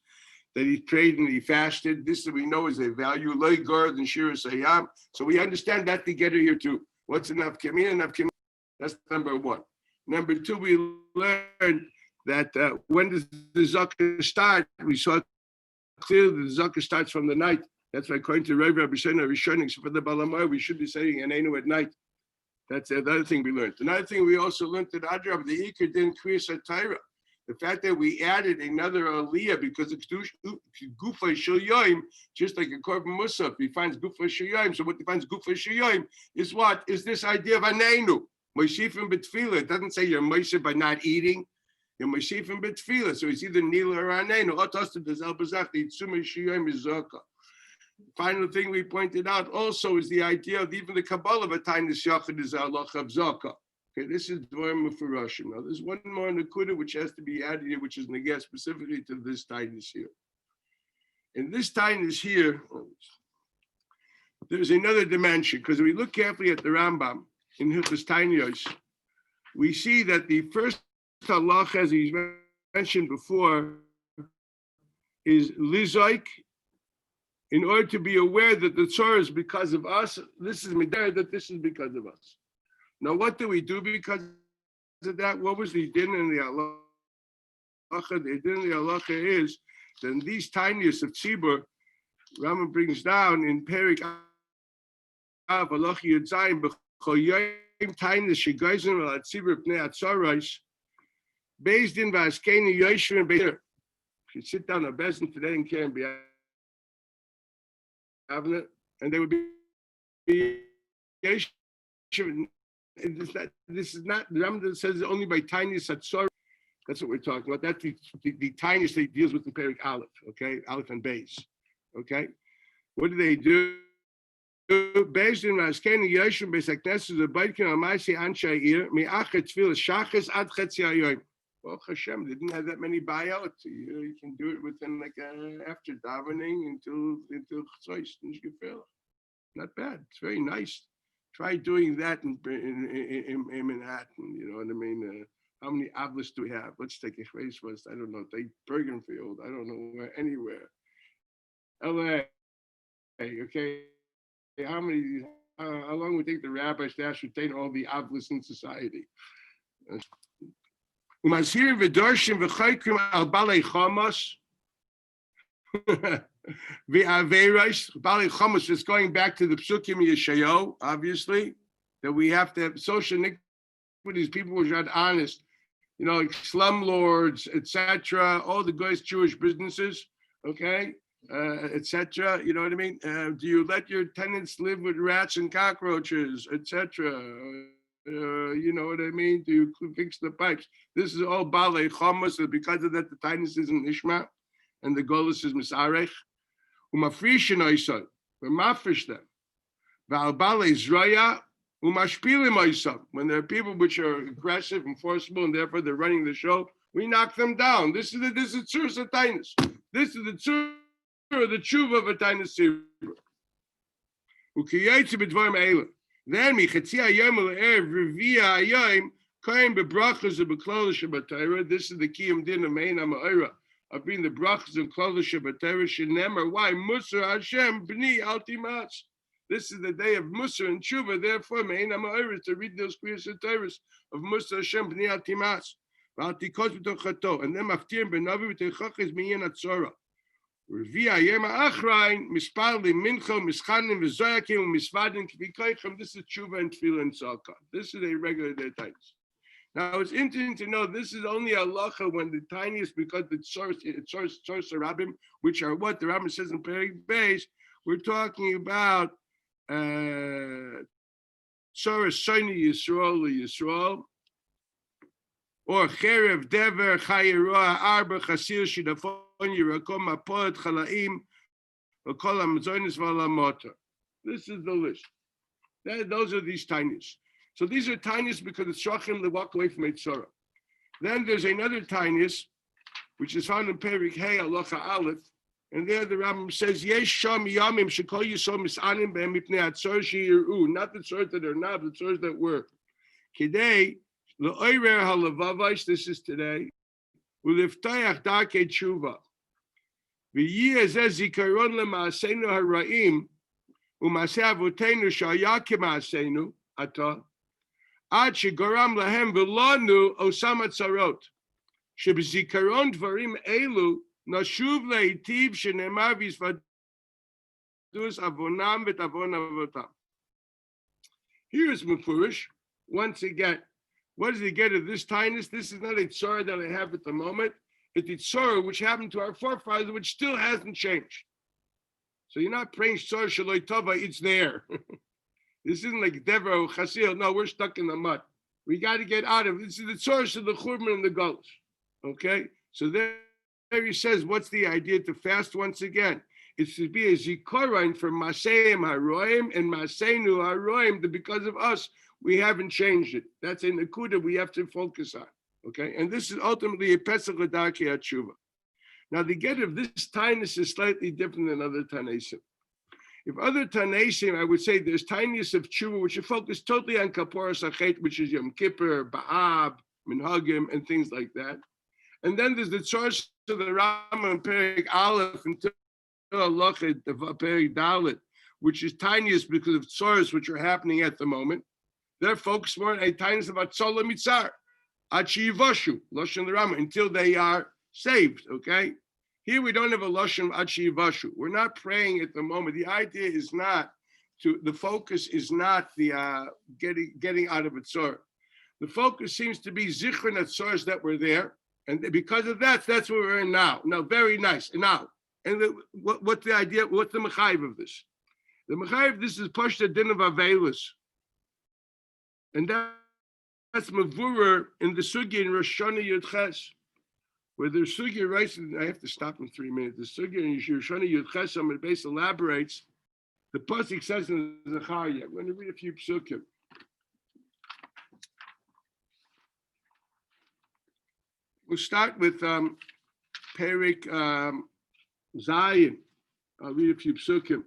that he prayed and he fasted. This we know is a value. Loi Gard and Shira Sayam. So we understand that together here too. What's enough Kamina? Enough Kamina. That's number one. Number two, we learned that when does the Zaka start? We saw clearly the Zaka starts from the night. That's why according to Rav Blachman, Rishonim, for the Balamar, we should be saying Anenu at night. That's another thing we learned. Another thing we also learned that Adrab, the Iker didn't create Satira. The fact that we added another Aliyah because it's Gufa Shel Yoim, just like a Korban Musaf, he finds Gufa Shel Yoim. So what he finds Gufa Shel Yoim is what? Is this idea of Anenu. Moishifim B'Tfilah. It doesn't say you're Moishif by not eating. You're Moishifim B'Tfilah. So it's either Nila or Anenu. Otosted does El Bazach, the Itzuma Shel Yoim is Zaka. Final thing we pointed out also is the idea of even the Kabbalah of a Tainis Yachid is Allah of Zaka. Okay, this is Dvarim Mufurashim. Now, there's one more Nakuda which has to be added here, which is Negeh specifically to this Tainis here. In this Tainis here, there's another dimension, because if we look carefully at the Rambam in Hilchos Tainiyos, we see that the first halacha, as he's mentioned before, is Lizoik. In order to be aware that the tzor is because of us, this is midar that this is because of us. Now, what do we do because of that? What was the din in the halacha? The din in the halacha is that these tiniest of tzibur, Rama brings down in Perik Av halacha Yudzayin b'choyim tiniest shegayzim al tzibur pnei atzoros based in v'askeni yoshvim beir. If you sit down a bezin today and can't be having it, and they would be this is not the Rambam says only by tiniest satsor. That's what we're talking about. That's the tiniest that deals with the Perik Aleph, okay, Aleph and Beis, okay. What do they do? Based in Raskeni Yeshua Beis Hakneses the Baikin Amaisi Anshair Mi'achet Tefillah Shachas Ad Chetzi Hayoyim. Well, Hashem, they didn't have that many buyouts. You can do it within like after davening until Chosais and Shkefela. Not bad. It's very nice. Try doing that in Manhattan. You know what I mean? How many avlos do we have? Let's take a phrase first. I don't know. Take Bergenfield. I don't know where. Anywhere. LA. Okay. How many? How long would it take the rabbis to ascertain all the avlos in society? Umazhirim v'dorshim v'chaykim al balei chamos v'aveiros. Balei chamos is going back to the psukim Yeshayahu, obviously, that we have to have social iniquities, people who are not honest, you know, like slumlords, etc., all the guys Jewish businesses, okay, etc., you know what I mean? Do you let your tenants live with rats and cockroaches, etc.? You know what I mean? Do you fix the pipes? This is all balei chamos. Because of that, the tightness is in Ishma, and the golus is misarech. Umafrishin oisay, we mafresh them. Val balei zroya umashpilim oisay. When there are people which are aggressive and forcible, and therefore they're running the show, we knock them down. This is tzur of tightness. This is the tzur, the tshuva of a tightness. Ukiyetzi b'dvarim eilim. Then michatzi hayom le'erev revia hayom kaim bebrachas u'beklal shabbatayra. This is the kiyum din of mein ha'ma'ira of being the brachas and klal shabbatayra. Shenemar, why Musar Hashem b'ni al timas. This is the day of Musar and Tshuva. Therefore, mein ha'ma'ira is to read those kriyas hatayras of Musar Hashem b'ni al timas. V'al tikos b'tochato, and then maftirim b'navi b'teichachas miyin atzora. Revia yema achrain misparli mincha mischanim v'zoyakim u'misvadim k'vikoichem. This is tshuva and tefillah and zaka. This is a regular day times. Now it's interesting to know this is only halacha when the tiniest, because the source rabbim, which are what the Rambam says in Perik Beis. We're talking about source Shani Yisrael. Or cherev dever chayiroa arba chasir shidafon yirakom apoet chalaim v'kol hamazonis v'alamotor. This is the list. Those are these tiniest. So these are tiniest because it's shochem to walk away from Eitzorah. Then there's another tiniest, which is found in Perik Hey Halacha Aleph, and there the Rambam says yesh sham yamim shekol yisom misanim behem mipnei atzor sheyiru. Not the tzor that are not, the tzors that were. Kidei le'oirer halavavos. This is today. Uliftayach darkei tshuva. V'yiyeh zeh zikaron le'maaseinu haraim u'maaseh avoteinu shaya k'maaseinu ata ad shegoram lahem v'lanu osam atzarot sheb'zikaron dvarim elu nashuv le'itiv shenemar v'yisvadus avonam v'tavon avotam. Here is Mefurish. Once again, what does he get of this tinus? This is not a tzara that I have at the moment. It's a tzara which happened to our forefathers, which still hasn't changed. So you're not praying tzara shaloi tova, it's there. This isn't like Dever or Chasil. No, we're stuck in the mud. We got to get out of it. This is the tzara of the churban and the galus. Okay? So there he says, what's the idea to fast once again? It's to be a zikorain for Maseim Haroim and Maseinu Haroim, that because of us, we haven't changed it. That's a nakuda we have to focus on. Okay? And this is ultimately a Pesach L'Darkei HaTshuva. Now, the get of this tinus is slightly different than other Tanaisim. If other Tanaisim, I would say there's tinus of Tshuva, which are focused totally on Kaporas HaChet, which is Yom Kippur, Ba'ab, Minhagim, and things like that. And then there's the source of the Rama and Perek Aleph until Lochet, the Perek Dalet, which is tiniest because of tzoros which are happening at the moment. They're focused more on a tinus about Tzola Mitzar, Achi Yivoshu, Loshen the Rama, until they are saved, okay? Here we don't have a Loshen Achi Yivoshu. We're not praying at the moment. The idea is not the focus is not the getting out of a tzor. The focus seems to be zichron at tzors that were there. And because of that, that's where we're in now. Now, very nice. Now, and what's the idea? What's the mechayiv of this? The mechayiv of this is Pashta Din of Avelis. And that's Mavurah in the Sugya in Rosh Hashanah Yud Ches, where the Sugya writes, I have to stop in 3 minutes. The Sugya in Rosh Hashanah Yud Ches, the base elaborates. The pasuk says in Zechariah. I'm going to read a few psukim. We'll start with Perik Zion. I'll read a few psukim.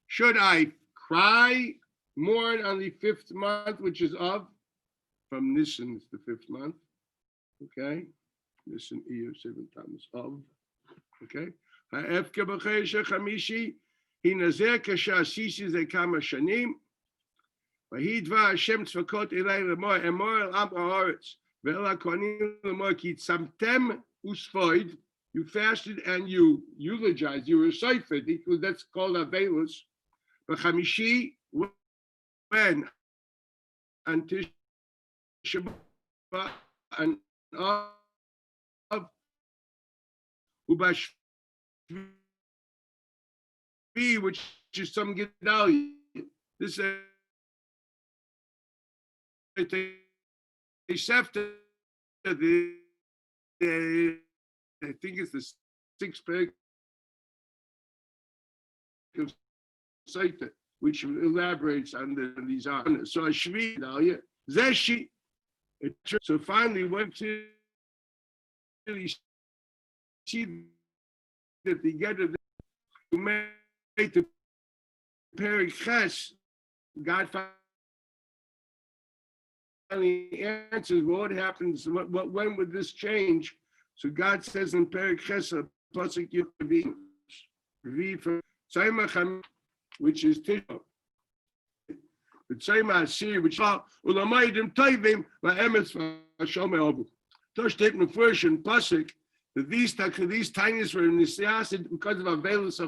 Should I cry, mourn on the 5th month, which is of, from Nisan, it's the 5th month. Okay? Nisan, Iyar, 7 times of. Okay? He nazir kasha sisi ze kama shanim. Vahidva Hashem tzvakot elay lemor emor el am haaretz ve'el hakohanim lemor ki tzamtem usfoid. You fasted and you eulogized. You recited because that's called avelus. B'chamishi when on Tisha B'Av and of ubashvi, which is some Gedalia. This is a Sefta, I think it's the 6th page of Saita, which elaborates on these honors. So Shvi Gedalia, Zeshi. So finally, went to see that the Gedder who made the Perek Ches, God finally answers, well, what happens, when would this change? So God says in Perek Ches, Pasuk Yud from Tzayma, which is Tisha. The Tzayma Asir, which is Ulamaydim Toivim, Va'emetz V'Hashom E'obu. Tosh Tep Nefurish and Pasuk, that these tiniest were in the Siyasid because of Avelis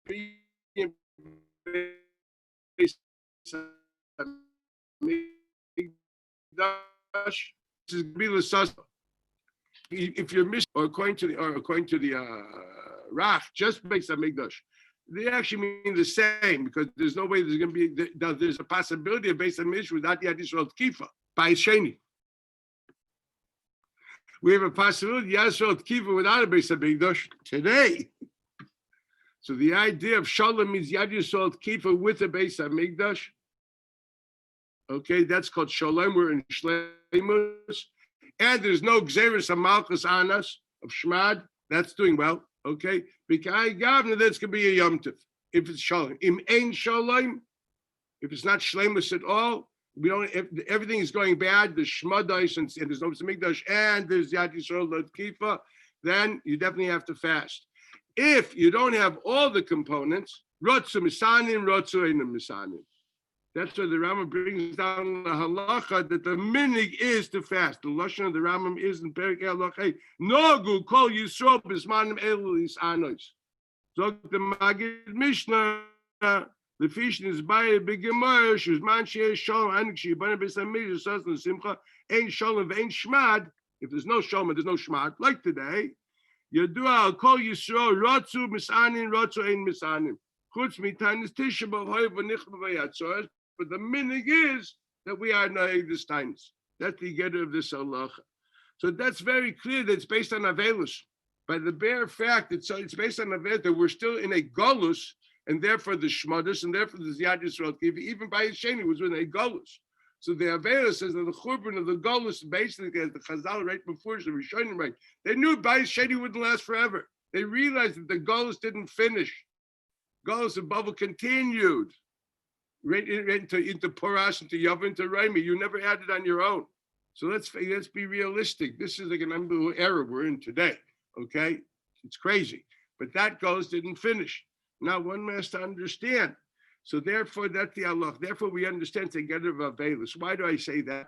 be in Beis Hamikdash. This is Bila Sasa. If you're missing, or according to the Rach, just Beis Hamikdash, they actually mean the same, because there's no way there's going to be, there's a possibility of Beis Hamikdash without Yad Yisrael Tkifa by Sheni. We have a possibility Yad Yisrael Tkifa without a Beis Hamikdash today. So the idea of Shalom means Yad Yisrael Tkifa with a Beis Hamikdash. Okay, that's called Shalom. We're in Shleimus. And there's no Gzeres HaMalchus on us of Shmad. That's doing well. Okay, because Gavna, that's going to be a Yom Tov if it's Shalom. Im Ein Shalom, if it's not Shleimus at all, we don't. If everything is going bad, there's Shmadais and there's no Mikdash and there's Yad Yisrael Kifa, then you definitely have to fast. If you don't have all the components, Rotzu Misanim, Rotzu Einam Misanim. That's where the Rambam brings down the halacha that the minig is to fast. The lashon of the Rambam is in Perek Halacha. Nogu kol Yisrael b'zmanim elu yisanos. Zog the Magid Mishnah. The fish is by big gemara. Shuzman sheyesh shalom anik sheyibana b'samid yisas l'simcha. Ein shalom ve'ein shmad. If there's no shalom, there's no shmad. Like today, Yadua al kol Yisrael rotzu misanim rotzu ein misanim. Chutz mitaynis tisha b'hoy v'nichba v'yatzor. But the minig is that we are naeg this times. That's the getter of this halacha. So that's very clear that it's based on avelus. By the bare fact that it's based on avelus that we're still in a golus, and therefore the shmadus, and therefore the Yad Yisrael Kiva, even by his sheni was in a golus. So the avelus says that the churban of the golus basically, as the Chazal right before the Rishonim right, they knew by his sheni wouldn't last forever. They realized that the golus didn't finish. Golus of Babel continued. Right into Porash, into Yavin, into Raimi. You never had it on your own. So let's be realistic. This is like an unbelievable era we're in today. Okay, it's crazy. But that goes didn't finish. Now one has to understand. So therefore, that's the Allah. Therefore, we understand the Ageder of Avelis. Why do I say that?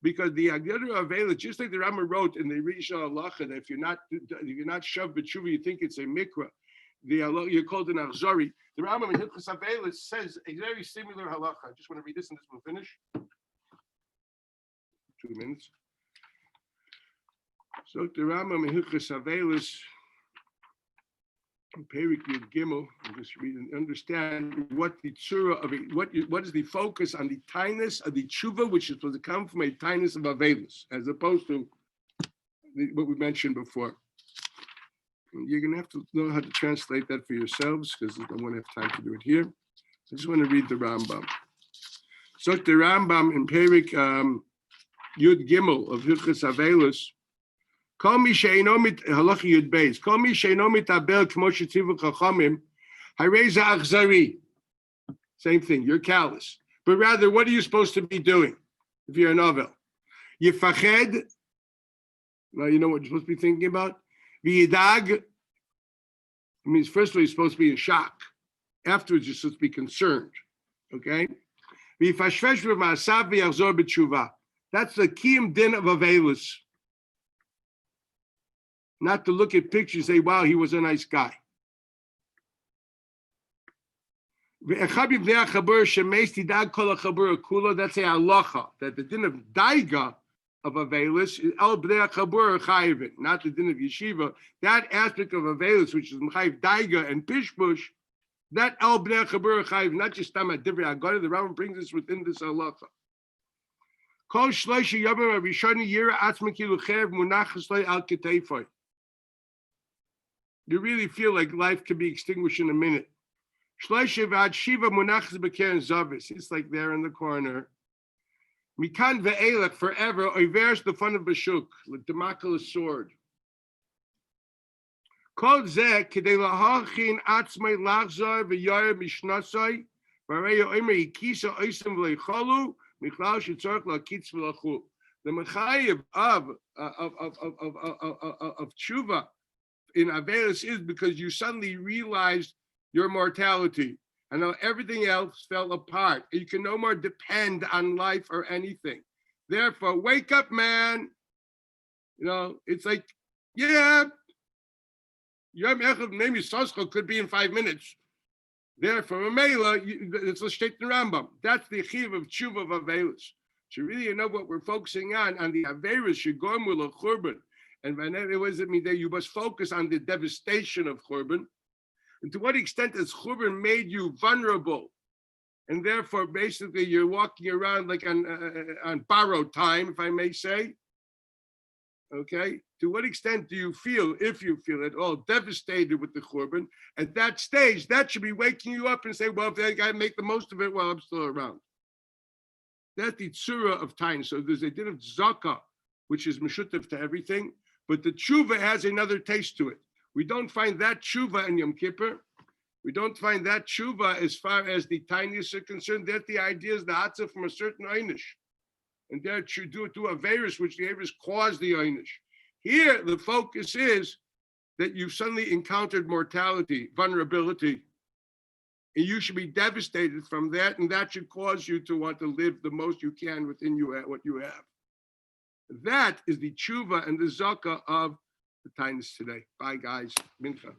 Because the Ageder of Avelis, just like the Rama wrote in the Rishon Allah, that if you're not shav b'tshuva, you think it's a mikra. The Allah, you're called an Achzari. The Rambam in Hilchos Avelis says a very similar halacha. I just want to read this and this will finish. 2 minutes. So the Rambam in Hilchos Avelis, Perik Yud Gimel, just read and understand what the tzura of it, what is the focus on the tainus of the tshuva, which is supposed to come from a tainus of Avelis, as opposed to what we mentioned before. You're going to have to know how to translate that for yourselves because I don't want to have time to do it here. I just want to read the Rambam. So the Rambam in Perik Yud Gimel of Hilchos Avelis, Kol mi she'eino halacha Yud Beis, Kol mi she'eino mitabel k'mo shetzivu chachamim, harei ze achzari. Same thing. You're callous, but rather, what are you supposed to be doing if you're a novel? Yifached. Now you know what you're supposed to be thinking about. V'yidag means first of all you're supposed to be in shock. Afterwards you're supposed to be concerned. Okay. V'yifashvesh v'ma'asav v'yachzor b'tshuva. That's the kiyum din of Avelus. Not to look at pictures and say, wow, he was a nice guy. That's a halacha that the din of daiga of Avelus is el bnei chabur chayivin, not the din of yeshiva. That aspect of Avelus, which is mechayiv daiga and pishpush, that el bnei chabur chayivin, not just tamat divrei Haggadah. The Rambam brings this within this halacha. Kol shloisha yomim harishoni yira atzma kilu cherev munachas lo al ketefoi. You really feel like life can be extinguished in a minute. Shloisha v'ad shiva munachas b'keren zavis. It's like there in the corner. Mikan ve'elech forever, oivers the fun of Bashuk, like Damascus sword. Kol zeh k'dei lahachin atzmei lachzor v'yoyer mishnasoi, v'arei yoimer yikisa oisim v'leicholu, michlal shetzorach la'kitz v'lachu. The mechayiv of tshuva in Avelis is because you suddenly realized your mortality. And now everything else fell apart. You can no more depend on life or anything. Therefore, wake up, man. You know, it's like, yeah, Yom Echad maybe Soscho could be in 5 minutes. Therefore, it's the state in Rambam. That's the chiv of Tשוba Vavelis. So really, you know what we're focusing on the Averis Shigormul of Churban. And whenever what does it mean that you must focus on the devastation of Churban? And to what extent has Churban made you vulnerable? And therefore, basically, you're walking around like on borrowed time, if I may say. Okay, to what extent do you feel, if you feel at all, devastated with the Churban? At that stage, that should be waking you up and say, well, if I got to make the most of it while I'm still around. That's the tzura of time. So there's a din of za'ka, which is meshutav to everything, but the tshuva has another taste to it. We don't find that tshuva in Yom Kippur. We don't find that tshuva as far as the tiniest are concerned. That the idea is the hatzah from a certain einish. And there you do a virus, which the virus caused the einish. Here, the focus is that you've suddenly encountered mortality, vulnerability, and you should be devastated from that, and that should cause you to want to live the most you can within you at what you have. That is the tshuva and the za'ka of the times today. Bye, guys. Mincha.